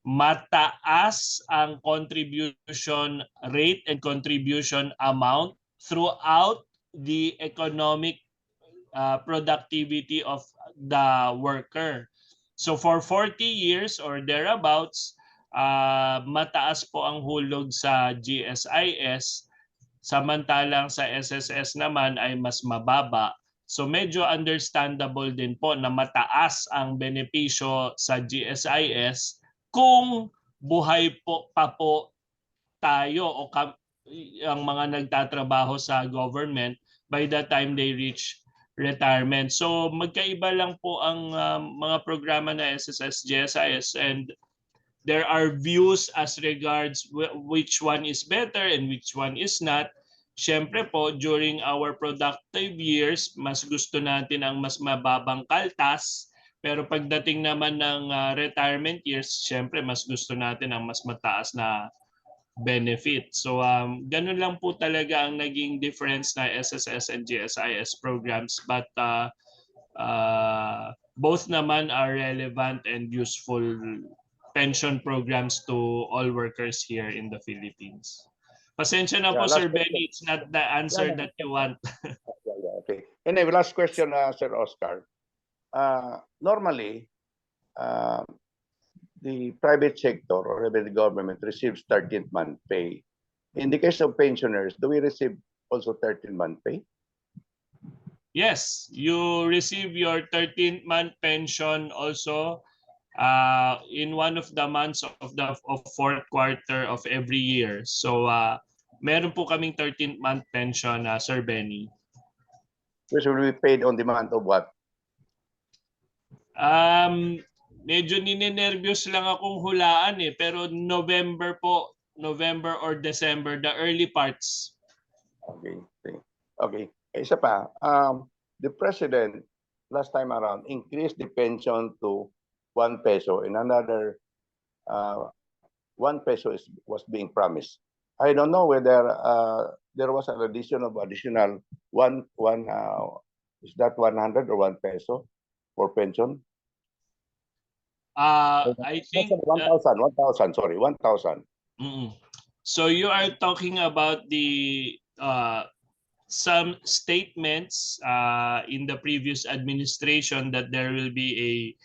Speaker 1: mataas ang contribution rate and contribution amount throughout the economic productivity of the worker. So for 40 years or thereabouts, mataas po ang hulog sa GSIS. Samantalang sa SSS naman ay mas mababa. So medyo understandable din po na mataas ang benepisyo sa GSIS kung buhay po pa po tayo o ang mga nagtatrabaho sa government by the time they reach retirement. So magkaiba lang po ang mga programa na SSS, GSIS, and there are views as regards which one is better and which one is not. Siyempre po, during our productive years, mas gusto natin ang mas mababang kaltas. Pero pagdating naman ng retirement years, siyempre mas gusto natin ang mas mataas na benefit. So ganun lang po talaga ang naging difference na SSS and GSIS programs. But both naman are relevant and useful pension programs to all workers here in the Philippines. Pasensya na po, Sir Benny, it's not the answer that you want.
Speaker 6: Okay. Anyway, last question, Sir Oscar. Normally, the private sector or the government receives 13th month pay. In the case of pensioners, do we receive also 13th month pay?
Speaker 1: Yes, you receive your 13th month pension also in one of the months of fourth quarter of every year. So meron po kaming 13th month pension, Sir Benny.
Speaker 6: Which will be paid on the month of what?
Speaker 1: Medyo ninenervyos lang akong hulaan pero November po November or December, the early parts.
Speaker 6: Okay. Okay. Isa pa, the president last time around increased the pension to 1 peso and another 1 peso was being promised. I don't know whether there was an additional is that 100 or 1 peso for pension?
Speaker 1: I think
Speaker 6: 1,000, sorry, 1,000.
Speaker 1: So you are talking about the some statements in the previous administration that there will be a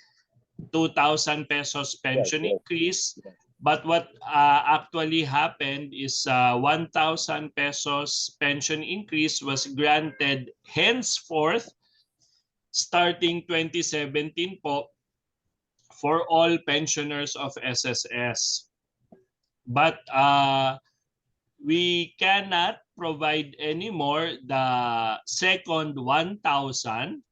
Speaker 1: 2,000 pesos pension
Speaker 6: Yes.
Speaker 1: increase. But what actually happened is 1,000 pesos pension increase was granted henceforth starting 2017 po for all pensioners of SSS. But we cannot provide anymore the second 1,000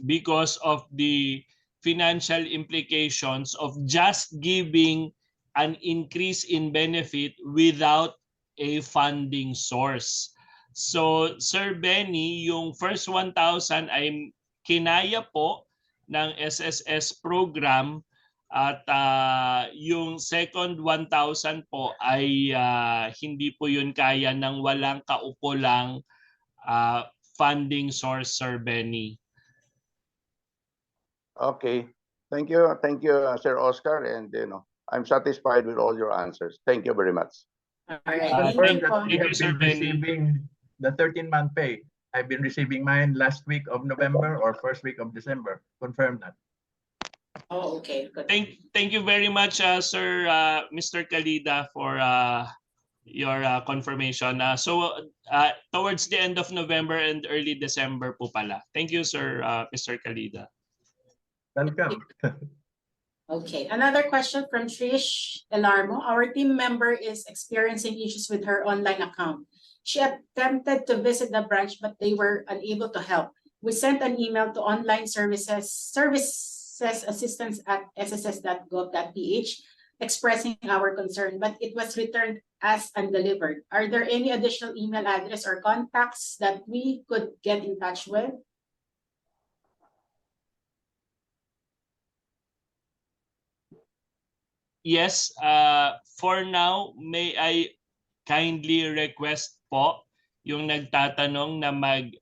Speaker 1: because of the financial implications of just giving an increase in benefit without a funding source. So Sir Benny, yung first 1,000 ay kinaya po ng SSS program at yung second 1,000 po ay hindi po yun kaya ng walang kaupo lang funding source, Sir Benny.
Speaker 6: Okay. Thank you, Sir Oscar, and I'm satisfied with all your answers. Thank you very much.
Speaker 2: All right.
Speaker 1: Thank
Speaker 2: Thank you.
Speaker 1: you,
Speaker 7: We have
Speaker 1: Sir
Speaker 7: been
Speaker 1: Benny.
Speaker 7: receiving the 13-month pay. I've been receiving mine last week of November or first week of December. Confirm that.
Speaker 2: Oh, okay. Good.
Speaker 1: Thank you very much, Sir Mr. Calida, for your confirmation. So towards the end of November and early December po pala. Thank you, Sir Mr. Calida.
Speaker 7: Welcome.
Speaker 2: Okay, another question from Trish Elarmo. Our team member is experiencing issues with her online account. She attempted to visit the branch, but they were unable to help. We sent an email to online services assistance at sss.gov.ph expressing our concern, but it was returned as undelivered. Are there any additional email address or contacts that we could get in touch with?
Speaker 1: Yes, for now, may I kindly request po yung nagtatanong na mag-create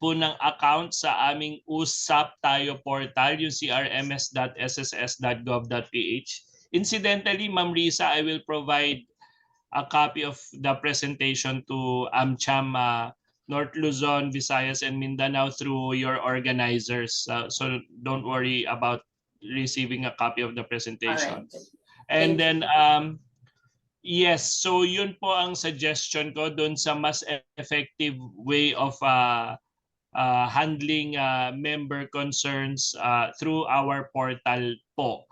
Speaker 1: po ng account sa aming Usap Tayo portal, yung crms.sss.gov.ph. Incidentally, Ma'am Risa, I will provide a copy of the presentation to AmCham North Luzon, Visayas, and Mindanao through your organizers. So don't worry about receiving a copy of the presentation.
Speaker 2: Alright.
Speaker 1: And
Speaker 2: Thank
Speaker 1: then yes, so yun po ang suggestion ko dun sa mas effective way of handling member concerns through our portal po.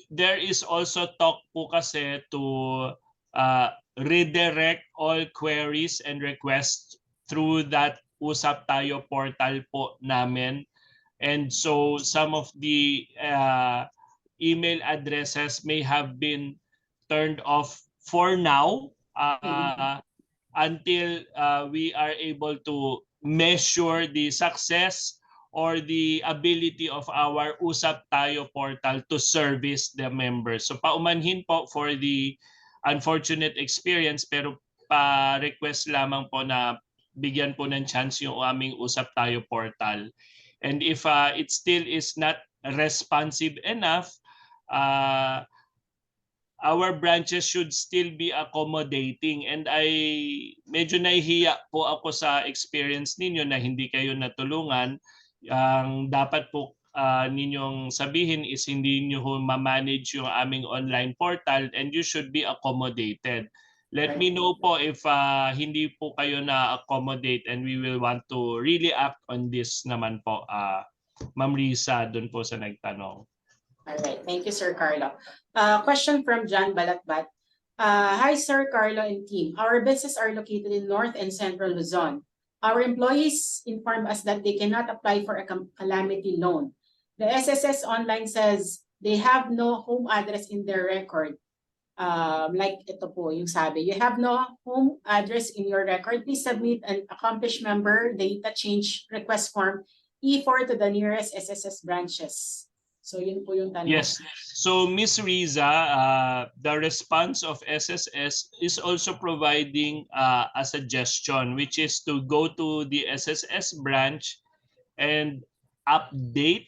Speaker 1: There is also talk po kasi to redirect all queries and requests through that Usap Tayo portal po namin. And so some of the email addresses may have been turned off for now until we are able to measure the success or the ability of our Usap Tayo portal to service the members. So paumanhin po for the unfortunate experience, pero pa-request lamang po na bigyan po ng chance yung aming Usap Tayo portal. And if it still is not responsive enough, our branches should still be accommodating. And medyo nahihiya po ako sa experience ninyo na hindi kayo natulungan. Ang dapat po ninyong sabihin is hindi nyo ma-manage yung aming online portal and you should be accommodated. Let me know po if hindi po kayo na-accommodate and we will want to really act on this naman po. Ma'am Risa, doon po sa nagtanong.
Speaker 2: All right, thank you, Sir Carlo. Question from John Balatbat. Hi, Sir Carlo and team. Our businesses are located in North and Central Luzon. Our employees inform us that they cannot apply for a calamity loan. The SSS online says they have no home address in their record. Like ito po yung sabi, you have no home address in your record, please submit an accomplished member data change request form E4 to the nearest SSS branches. So yun po yung tanong.
Speaker 1: Yes. So Ms. Riza, the response of SSS is also providing a suggestion, which is to go to the SSS branch and update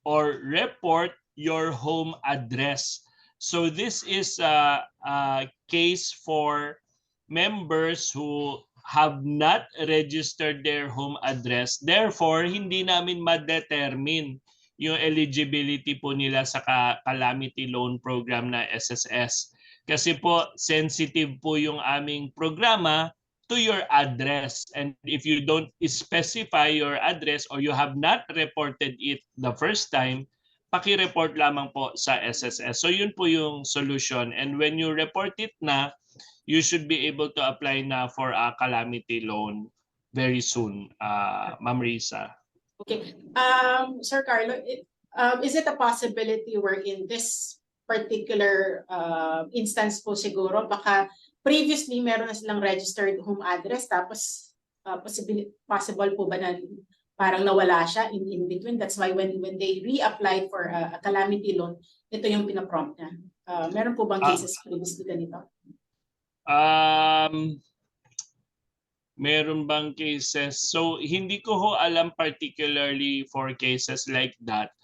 Speaker 1: or report your home address. So this is a case for members who have not registered their home address. Therefore, hindi namin ma-determine yung eligibility po nila sa calamity loan program na SSS. Kasi po sensitive po yung aming programa to your address. And if you don't specify your address or you have not reported it the first time, paki-report lamang po sa SSS. So yun po yung solution. And when you report it na, you should be able to apply na for a calamity loan very soon, Ma'am Risa.
Speaker 2: Okay. Sir Carlo, is it a possibility where in this particular instance po siguro, baka previously meron na silang registered home address, tapos possible po ba na parang nawala siya in between? That's why when they reapplied for a calamity loan, ito yung pinaprompt niya. Meron po bang cases previously ganito?
Speaker 1: Meron bang cases? So hindi ko ho alam particularly for cases like that.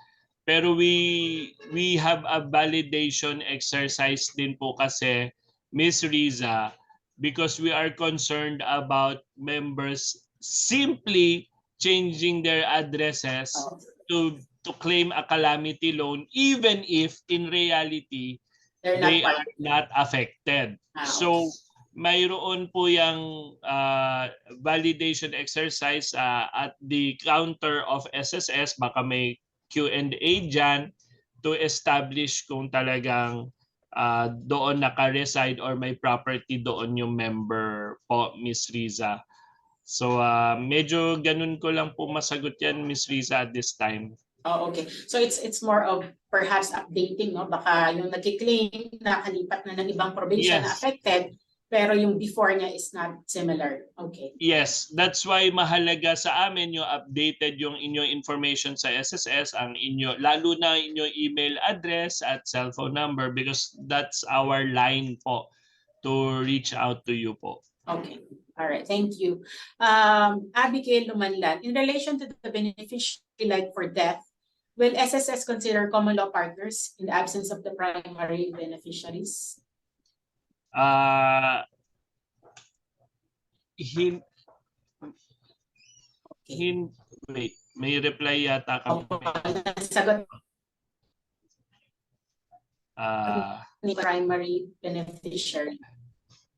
Speaker 1: Pero we have a validation exercise din po kasi, Ms. Riza, because we are concerned about members simply changing their addresses to claim a calamity loan even if in reality they are not affected. So mayroon po yung validation exercise at the counter of SSS, baka may Q&A dyan to establish kung talagang doon naka-reside or may property doon yung member po, Ms. Riza. So medyo ganun ko lang po masagot yan, Ms. Riza, at this time.
Speaker 2: Oh, okay. So it's more of perhaps updating, no? Baka yung nag-claim nakalipat na ng ibang probinsya na affected, pero yung before niya is not similar. Okay.
Speaker 1: Yes, that's why mahalaga sa amin yung updated yung inyong information sa SSS, ang inyo, lalo na inyong email address at cellphone number, because that's our line po to reach out to you po.
Speaker 2: Okay. All right. Thank you. Abigail Lumanlan, in relation to the beneficiary like for death, will SSS consider common law partners in the absence of the primary beneficiaries?
Speaker 1: Wait, may reply yata kami.
Speaker 2: Sagot ni
Speaker 1: Uh,
Speaker 2: primary beneficiary.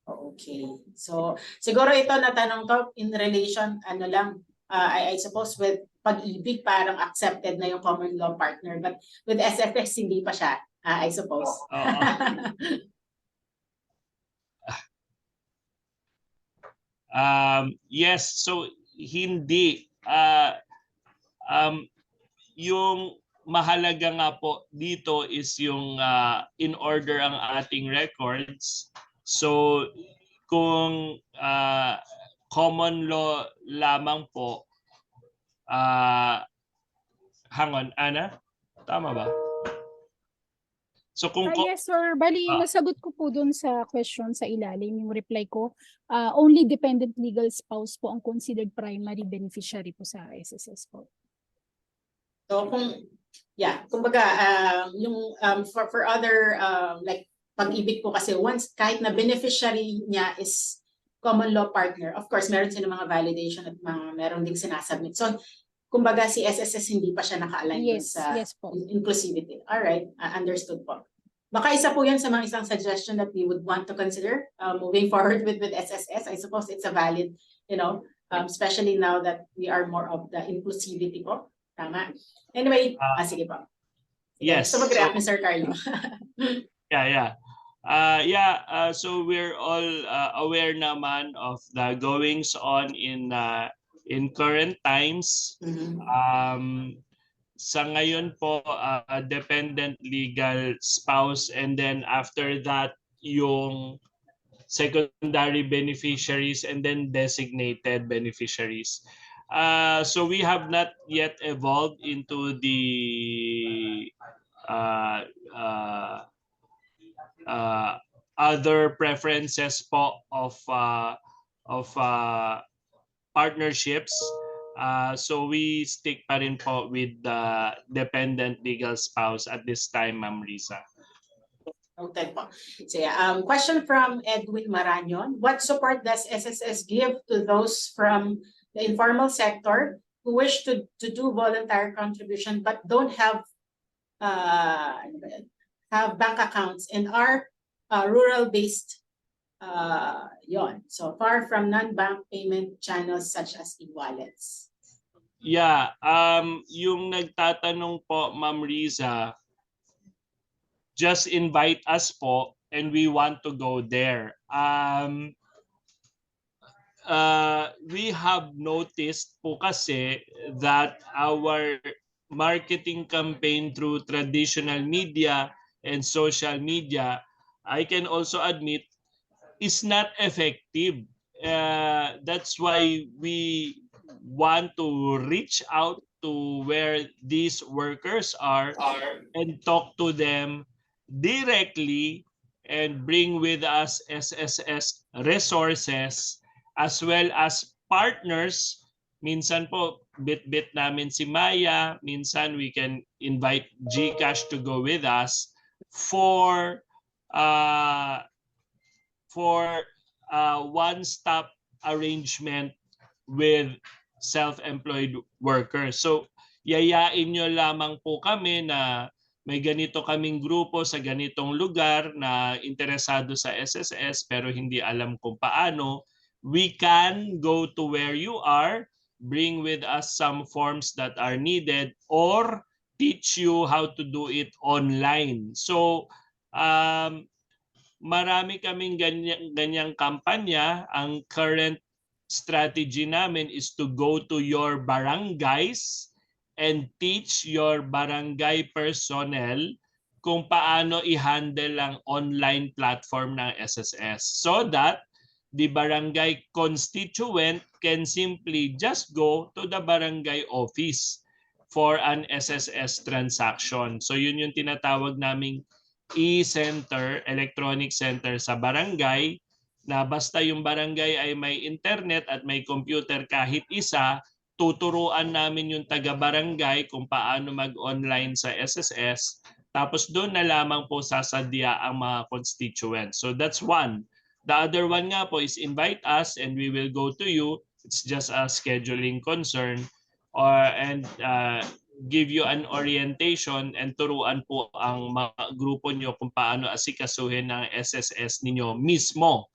Speaker 2: Okay. So siguro ito natanong to in relation ano lang I suppose with Pag-ibig parang accepted na yung common law partner, but with SFS hindi pa siya, I suppose.
Speaker 1: Yes, so hindi. Yung mahalaga nga po dito is yung in order ang ating records. So kung common law lamang po, hang on, Ana, tama ba? So kung
Speaker 3: yes sir, bali nasagot ko po dun sa question sa ilalim, yung reply ko. Only dependent legal spouse po ang considered primary beneficiary po sa SSS po.
Speaker 2: So kumbaga yung for other like Pag-ibig po kasi once kahit na beneficiary niya is common law partner, of course meron silang mga validation at meron ding sinasubmit. So kumbaga si SSS hindi pa siya naka-align sa inclusivity. All right, understood po. Baka isa po yan sa mga isang suggestion that we would want to consider moving forward with SSS. I suppose it's a valid, especially now that we are more of the inclusivity po. Tama. Anyway, sige po.
Speaker 1: Yes.
Speaker 2: So mag-react Mr. Carlo.
Speaker 1: So we're all aware naman of the goings on in current times.
Speaker 2: Mm-hmm.
Speaker 1: sa ngayon po, dependent legal spouse, and then after that, yung secondary beneficiaries, and then designated beneficiaries. So we have not yet evolved into the other preferences po of partnerships. So we stick pa rin po with the dependent legal spouse at this time, Ma'am Risa.
Speaker 2: Noted po. So question from Edwin Marañon. What support does SSS give to those from the informal sector who wish to do voluntary contribution but don't have bank accounts and are rural-based yon. So far from non-bank payment channels such as e-wallets.
Speaker 1: Yeah, yung nagtatanong po, Ma'am Riza, just invite us po and we want to go there. We have noticed po kasi that our marketing campaign through traditional media and social media, I can also admit, is not effective. That's why we want to reach out to where these workers are and talk to them directly and bring with us SSS resources as well as partners. Minsan po, bit-bit namin si Maya. Minsan we can invite GCash to go with us for one-stop arrangement with self-employed workers. So, yayain nyo lamang po kami na may ganito kaming grupo sa ganitong lugar na interesado sa SSS pero hindi alam kung paano. We can go to where you are, bring with us some forms that are needed, or teach you how to do it online. So, marami kaming ganyang kampanya. Ang current strategy namin is to go to your barangays and teach your barangay personnel kung paano i-handle ang online platform ng SSS so that the barangay constituent can simply just go to the barangay office for an SSS transaction. So yun yung tinatawag naming e-center, electronic center sa barangay, na basta yung barangay ay may internet at may computer kahit isa, tuturuan namin yung taga-barangay kung paano mag-online sa SSS. Tapos doon na lamang po sasadya ang mga constituents. So that's one. The other one nga po is invite us and we will go to you. It's just a scheduling concern and give you an orientation and turuan po ang mga grupo nyo kung paano asikasuhin ang SSS ninyo mismo.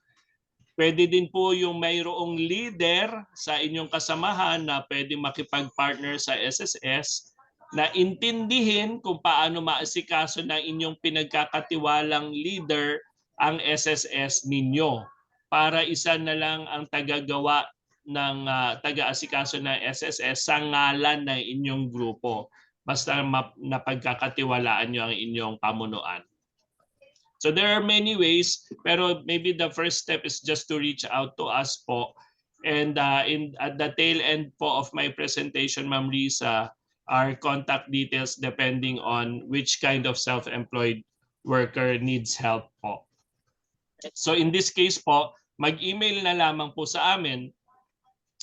Speaker 1: Pwede din po yung mayroong leader sa inyong kasamahan na pwede makipag-partner sa SSS na intindihin kung paano maasikaso ng inyong pinagkakatiwalang leader ang SSS ninyo para isa na lang ang tagagawa ng taga-asikaso ng SSS sa ngalan ng inyong grupo. Basta napagkakatiwalaan nyo ang inyong pamunuan. So there are many ways, pero maybe the first step is just to reach out to us po. And at the tail end po of my presentation, Ma'am Risa, our contact details depending on which kind of self-employed worker needs help po. So in this case po, mag-email na lamang po sa amin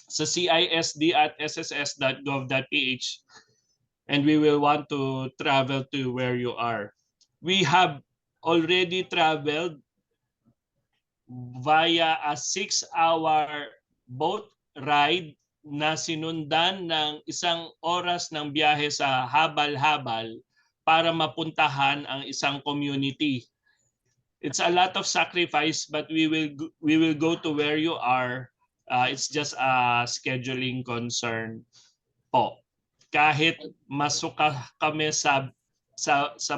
Speaker 1: sa cisd@sss.gov.ph and we will want to travel to where you are. We have already traveled via a 6-hour boat ride na sinundan ng 1 oras ng biyahe sa habal-habal para mapuntahan ang isang community. It's a lot of sacrifice, but we will go to where you are. It's just a scheduling concern po. Kahit masuka kami sa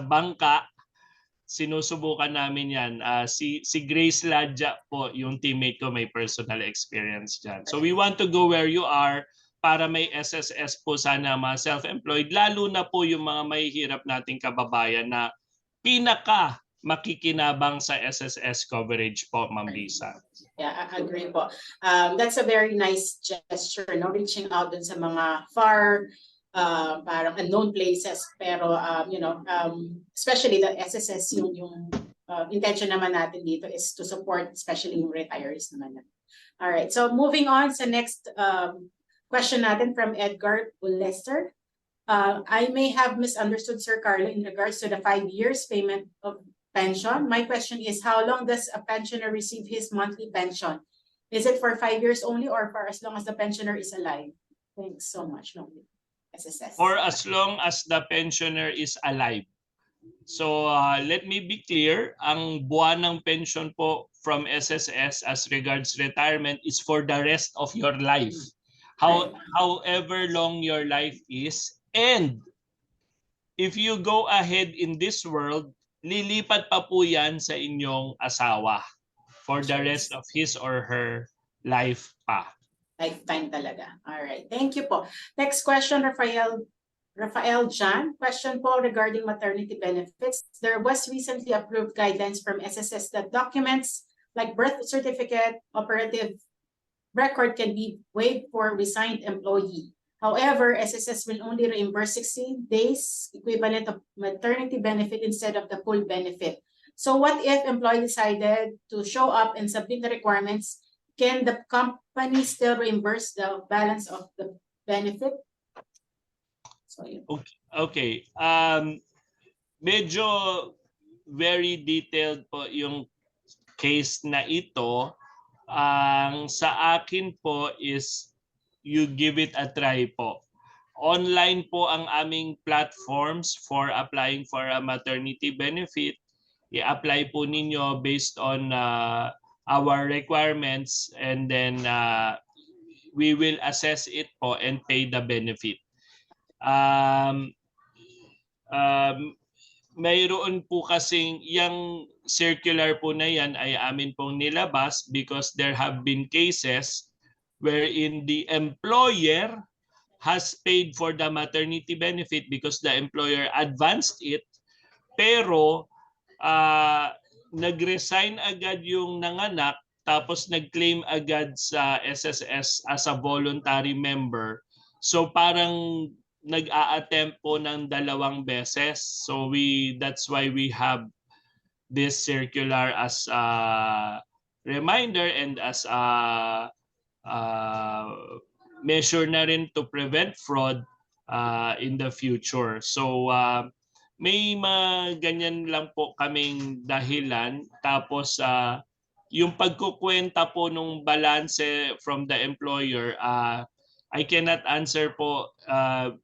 Speaker 1: bangka, sinusubukan namin yan. Si Grace Ladja po, yung teammate ko, may personal experience dyan. So we want to go where you are para may SSS po sana mga self-employed, lalo na po yung mga mahihirap nating kababayan na pinaka makikinabang sa SSS coverage po, Ma'am Risa.
Speaker 2: Yeah, I agree po. That's a very nice gesture, no? Reaching out dun sa mga far, parang unknown places. Pero, especially the SSS, yung intention naman natin dito is to support especially yung retirees naman. All right, so moving on sa next question natin from Edgar Lester. I may have misunderstood Sir Carlo in regards to the 5 years payment of pension. My question is, how long does a pensioner receive his monthly pension? Is it for 5 years only or for as long as the pensioner is alive? Thanks so much. No, SSS.
Speaker 1: For as long as the pensioner is alive. So let me be clear, ang buwan ng pension po from SSS as regards retirement is for the rest of your life. However long your life is, and if you go ahead in this world, lilipat pa po yan sa inyong asawa for the rest of his or her life pa.
Speaker 2: Lifetime talaga. All right. Thank you po. Next question, Rafael John. Question po regarding maternity benefits. There was recently approved guidelines from SSS that documents like birth certificate, operative record can be waived for resigned employee. However, SSS will only reimburse 60 days equivalent of maternity benefit instead of the full benefit. So what if employee decided to show up and submit the requirements? Can the company still reimburse the balance of the benefit? So,
Speaker 1: Okay. Medyo very detailed po yung case na ito. Ang sa akin po is you give it a try po. Online po ang aming platforms for applying for a maternity benefit. I-apply po ninyo based on our requirements, and then we will assess it po and pay the benefit. Mayroon po kasing yung circular po na yan ay amin pong nilabas because there have been cases wherein the employer has paid for the maternity benefit because the employer advanced it, pero nag-resign agad yung nanganak tapos nag-claim agad sa SSS as a voluntary member. So parang nag-a-attempt po ng 2 beses. So that's why we have this circular as a reminder and as a measure na rin to prevent fraud in the future. So may mga ganyan lang po kaming dahilan. Tapos yung pagkukwenta po nung balance from the employer, I cannot answer po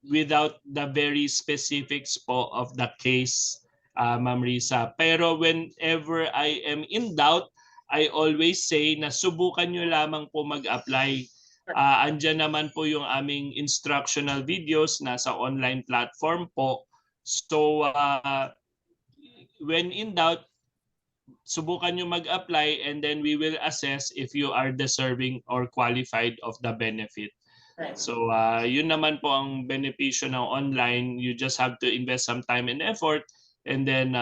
Speaker 1: without the very specifics po of the case, Ma'am Risa. Pero whenever I am in doubt, I always say na subukan nyo lamang po mag-apply. Andyan naman po yung aming instructional videos nasa online platform po. So when in doubt, subukan nyo mag-apply and then we will assess if you are deserving or qualified of the benefit.
Speaker 2: right.
Speaker 1: So yun naman po ang benepisyo ng online. You just have to invest some time and effort, and then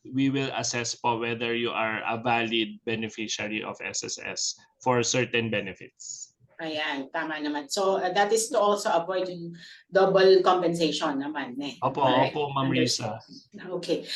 Speaker 1: we will assess po whether you are a valid beneficiary of SSS for certain benefits.
Speaker 2: Ayan, tama naman. So that is to also avoid yung double compensation naman.
Speaker 1: Opo,
Speaker 2: Alright.
Speaker 1: opo, Ma'am Risa.
Speaker 2: Okay.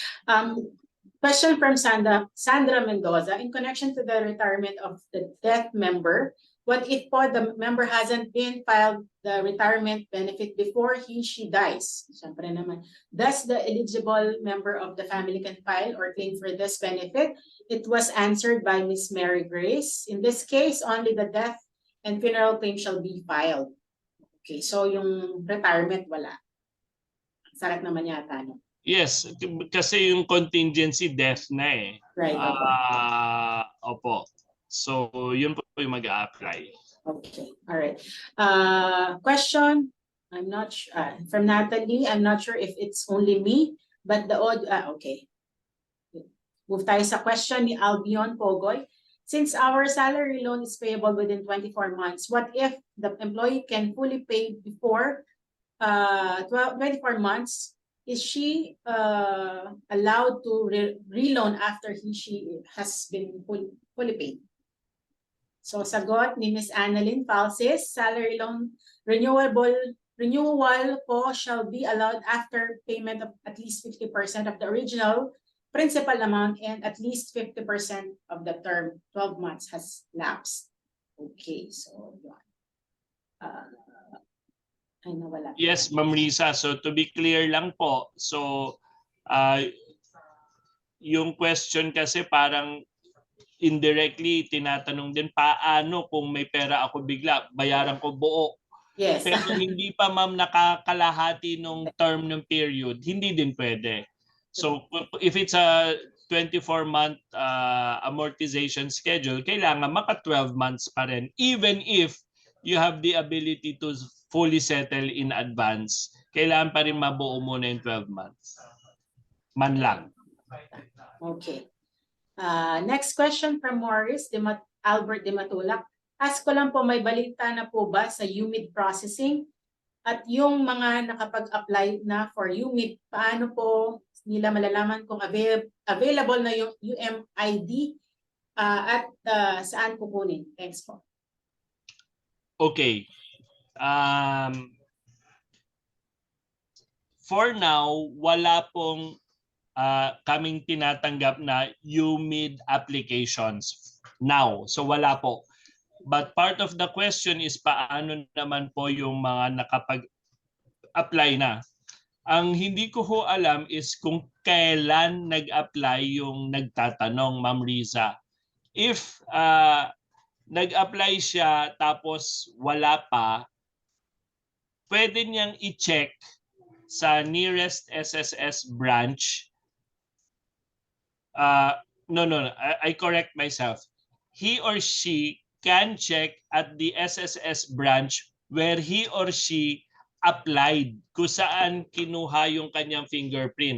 Speaker 2: Question from Sandra Mendoza. In connection to the retirement of the death member, what if po the member hasn't been filed the retirement benefit before she dies? Siyempre naman. Does the eligible member of the family can file or claim for this benefit? It was answered by Ms. Mary Grace. In this case, only the death and funeral claim shall be filed. Okay, so yung retirement wala. Sarap naman yata, no?
Speaker 1: Yes, kasi yung contingency death na eh.
Speaker 2: Right, opo.
Speaker 1: Opo. So yun po yung mag-a-apply.
Speaker 2: Okay, all right. Question, I'm not from Natalie. I'm not sure if it's only me, but okay. Move tayo sa question ni Albion Pogoy. Since our salary loan is payable within 24 months, what if the employee can fully pay before 24 months? Is she allowed to reloan after she has been fully paid? So sagot ni Ms. Annalyn Falsis, salary loan renewal po shall be allowed after payment of at least 50% of the original principal amount and at least 50% of the term, 12 months has lapsed. Okay, so yun. Ay, nawala.
Speaker 1: Yes, Ma'am Risa. So to be clear lang po, so yung question kasi parang indirectly tinatanong din paano kung may pera ako bigla, bayaran ko buo.
Speaker 2: Yes.
Speaker 1: Pero hindi pa ma'am nakakalahati nung term ng period, hindi din pwede. So if it's a 24-month amortization schedule, kailangan maka 12 months pa rin even if you have the ability to fully settle in advance. Kailangan pa rin mabuo muna yung 12 months. Man lang.
Speaker 2: Okay. Next question from Morris Albert de Matulak. Ask ko lang po, may balita na po ba sa UMID processing? At yung mga nakapag-apply na for UMID, paano po nila malalaman kung available na yung UMID at saan kukunin? Thanks po.
Speaker 1: Okay. For now, wala pong kaming tinatanggap na UMID applications now. So wala po. But part of the question is paano naman po yung mga nakapag-apply na. Ang hindi ko ho alam is kung kailan nag-apply yung nagtatanong, Ma'am Riza. If nag-apply siya tapos wala pa, pwede niyang i-check sa nearest SSS branch. No, I correct myself. He or she can check at the SSS branch where he or she applied, kung saan kinuha yung kanyang fingerprint.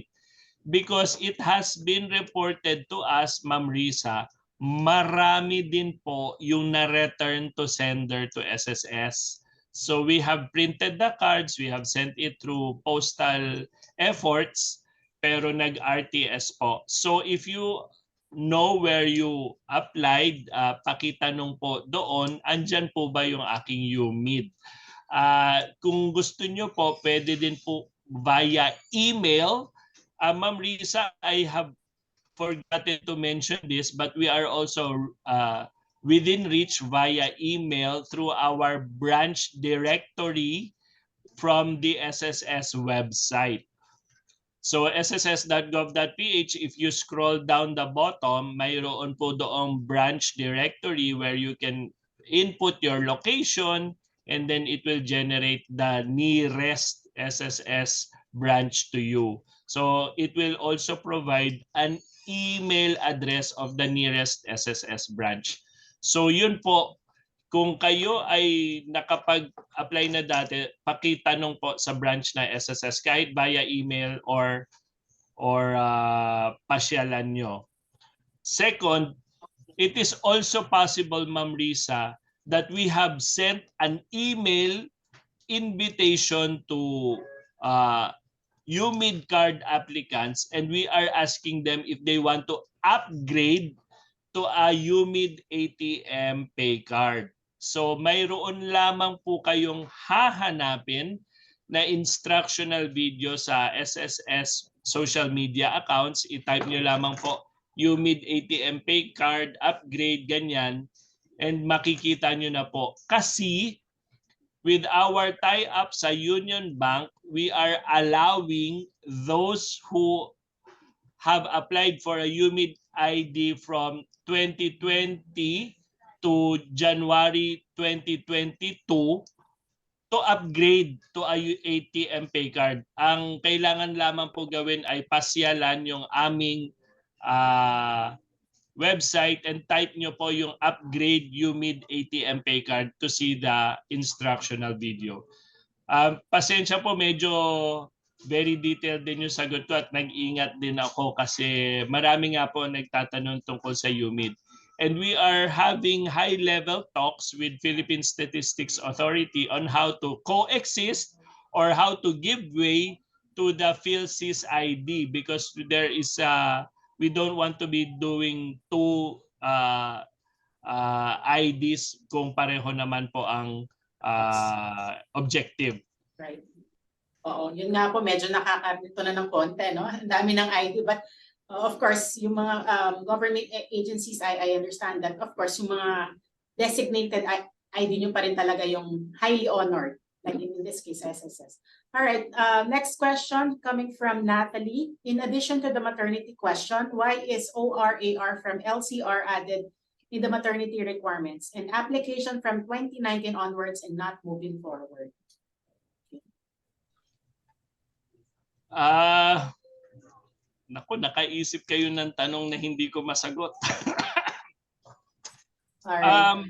Speaker 1: Because it has been reported to us, Ma'am Risa, marami din po yung na-return to sender to SSS. So we have printed the cards, we have sent it through postal efforts, pero nag-RTS po. So if you know where you applied, pakitanong po doon, andyan po ba yung aking UMID? Kung gusto nyo po, pwede din po via email. Ma'am Risa, I have forgotten to mention this, but we are also within reach via email through our branch directory from the SSS website. So sss.gov.ph, if you scroll down the bottom, mayroon po doong branch directory where you can input your location and then it will generate the nearest SSS branch to you. So it will also provide an email address of the nearest SSS branch. So yun po, kung kayo ay nakapag-apply na dati, pakitanong po sa branch na SSS kahit via email or pasyalan nyo. Second, it is also possible, Ma'am Risa, that we have sent an email invitation to UMID card applicants and we are asking them if they want to upgrade to a UMID ATM pay card. So mayroon lamang po kayong hahanapin na instructional video sa SSS social media accounts. I-type nyo lamang po UMID ATM pay card, upgrade, ganyan. And makikita nyo na po. Kasi with our tie-up sa Union Bank, we are allowing those who have applied for a UMID ID from 2020 to January 2022 to upgrade to a ATM pay card. Ang kailangan lamang po gawin ay pasyalan yung aming website and type nyo po yung upgrade UMID ATM pay card to see the instructional video. Pasensya po, medyo very detailed din yung sagot ko at nag-ingat din ako kasi marami nga po nagtatanong tungkol sa UMID. And we are having high-level talks with Philippine Statistics Authority on how to coexist or how to give way to the PhilSys ID, because there is we don't want to be doing two IDs kung pareho naman po ang objective.
Speaker 2: Right. Oo, yun nga po, medyo nakakarito na ng konti, no? Ang dami ng ID, but of course, yung mga government agencies, I understand that. Of course, yung mga designated ID nyo pa rin talaga yung highly honored, like in this case, SSS. All right, next question coming from Natalie. In addition to the maternity question, why is ORAR from LCR added in the maternity requirements and application from 2019 onwards and not moving forward?
Speaker 1: Naku, nakaisip kayo ng tanong na hindi ko masagot.
Speaker 2: Alright.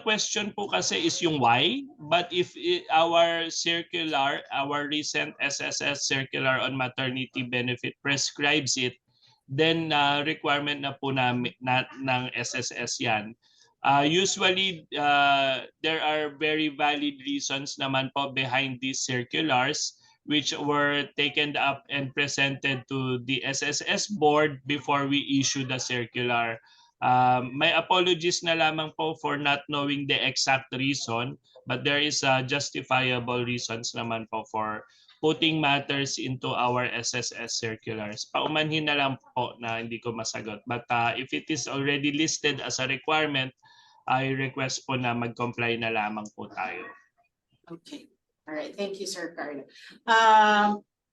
Speaker 1: Question po kasi is yung why, but if our circular, our recent SSS circular on maternity benefit prescribes it, then requirement na po namin ng SSS yan. Usually, there are very valid reasons naman po behind these circulars, which were taken up and presented to the SSS board before we issue the circular. My apologies na lamang po for not knowing the exact reason, but there is justifiable reasons naman po for putting matters into our SSS circulars. Paumanhin na lang po na hindi ko masagot. But if it is already listed as a requirement, I request po na mag-comply na lamang po tayo.
Speaker 2: Okay. All right. Thank you, Sir Carlo.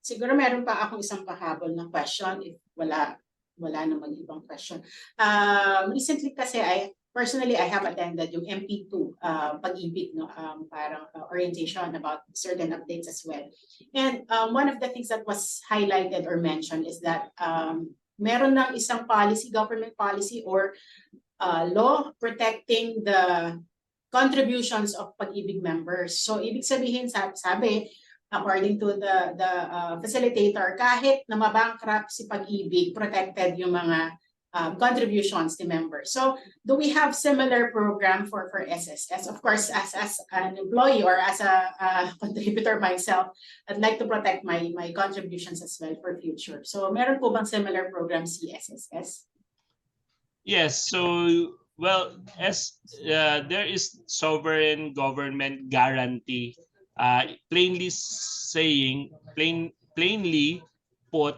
Speaker 2: Siguro meron pa akong isang pahabol na question if wala namang ibang question. Recently kasi personally I have attended yung MP2 pag-ibig, no, parang orientation about certain updates as well. And one of the things that was highlighted or mentioned is that meron ng isang policy, government policy or law protecting the contributions of Pag-ibig members. So ibig sabihin, sabi according to the facilitator, kahit na mabankrupt si Pag-ibig, protected yung mga contributions to members. So do we have similar program for SSS? Of course, as an employee or as a contributor myself, I'd like to protect my contributions as well for future. So meron po bang similar program si SSS?
Speaker 1: Yes, so well, as there is sovereign government guarantee, plainly put,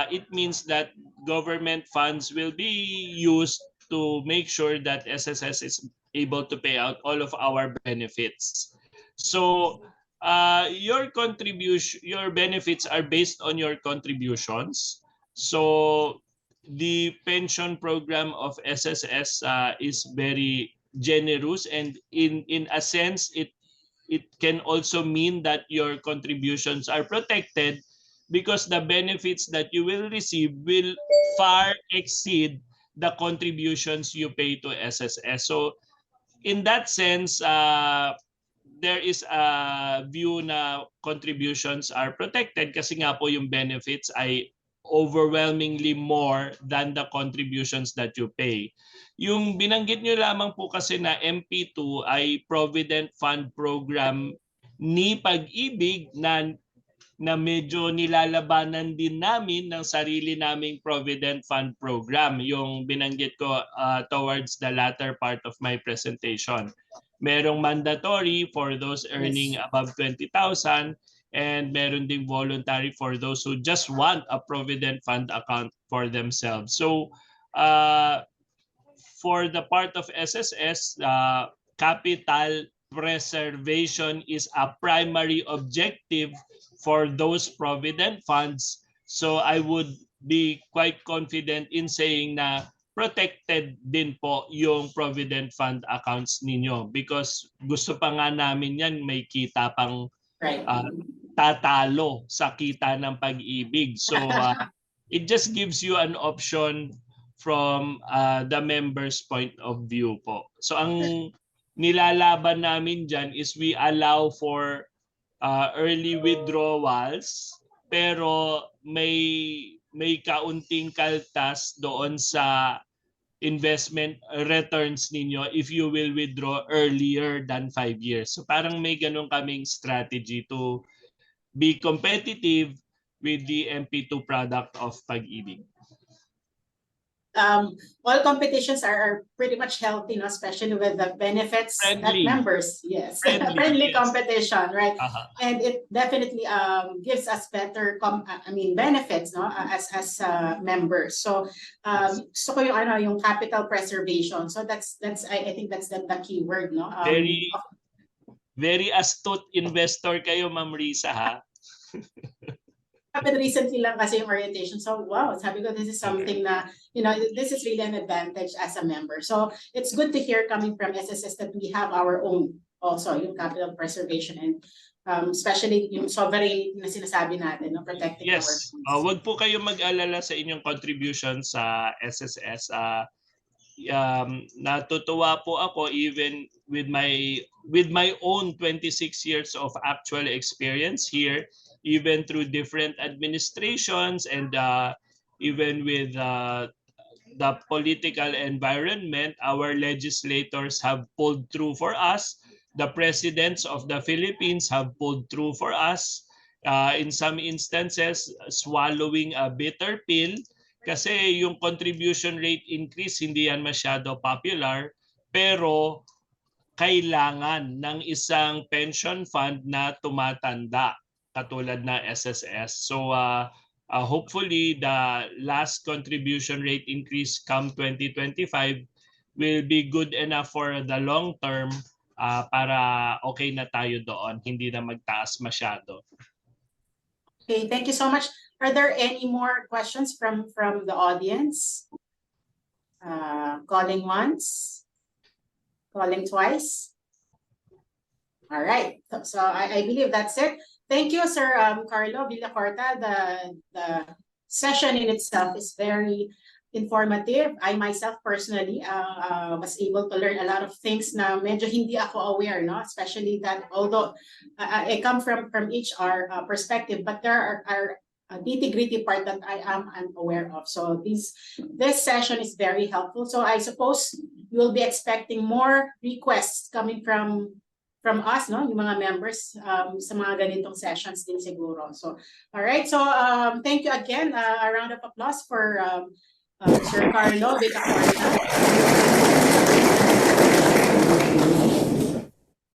Speaker 1: it means that government funds will be used to make sure that SSS is able to pay out all of our benefits. So your benefits are based on your contributions. So the pension program of SSS is very generous, and in a sense it can also mean that your contributions are protected because the benefits that you will receive will far exceed the contributions you pay to SSS. So in that sense, there is a view na contributions are protected kasi nga po yung benefits ay overwhelmingly more than the contributions that you pay. Yung binanggit nyo lamang po kasi na MP2 ay Provident Fund Program ni Pag-ibig na medyo nilalabanan din namin ng sarili naming Provident Fund Program, yung binanggit ko towards the latter part of my presentation. Merong mandatory for those earning above 20,000, and meron ding voluntary for those who just want a Provident Fund account for themselves. So for the part of SSS, capital preservation is a primary objective for those provident funds. So I would be quite confident in saying na protected din po yung provident fund accounts ninyo, because gusto pa nga namin yan may kita pang tatalo sa kita ng Pag-ibig. So it just gives you an option from the members' point of view po. So ang nilalaban namin dyan is we allow for early withdrawals, pero may may kaunting kaltas doon sa investment returns ninyo if you will withdraw earlier than 5 years. So parang may ganun kaming strategy to be competitive with the MP2 product of Pag-ibig.
Speaker 2: All competitions are pretty much healthy, no? Especially with the benefits that
Speaker 1: Friendly.
Speaker 2: members, yes,
Speaker 1: Friendly,
Speaker 2: friendly
Speaker 1: yes.
Speaker 2: competition, right?
Speaker 1: Aha.
Speaker 2: And it definitely gives us better benefits, no, as members. So gusto ko yung capital preservation. So that's I think that's the key word, no.
Speaker 1: Very astute investor kayo, Ma'am Risa, ha?
Speaker 2: Happened recently lang kasi yung orientation. So wow, sabi ko, this is something na, this is really an advantage as a member. So it's good to hear coming from SSS that we have our own also yung capital preservation and especially yung sovereign na sinasabi natin, no, protecting our
Speaker 1: Yes.
Speaker 2: funds.
Speaker 1: Wag po kayo mag-alala sa inyong contribution sa SSS. Natutuwa po ako even with my own 26 years of actual experience here, even through different administrations and even with the political environment, our legislators have pulled through for us. The presidents of the Philippines have pulled through for us. In some instances, swallowing a bitter pill kasi yung contribution rate increase hindi yan masyado popular, pero kailangan ng isang pension fund na tumatanda katulad na SSS. So hopefully the last contribution rate increase come 2025 will be good enough for the long term para okay na tayo doon, hindi na magtaas masyado.
Speaker 2: Okay, thank you so much. Are there any more questions from the audience? Calling once, calling twice. All right, so I believe that's it. Thank you, Sir Carlo Villacorta. The session in itself is very informative. I myself personally was able to learn a lot of things na medyo hindi ako aware, no? Especially that although I come from HR perspective, but there are nitty-gritty part that I am unaware of. So this session is very helpful. So I suppose you will be expecting more requests coming from us, no, yung mga members sa mga ganitong sessions din siguro. So, all right. So, thank you again. A round of applause for Sir Carlo Villacorta.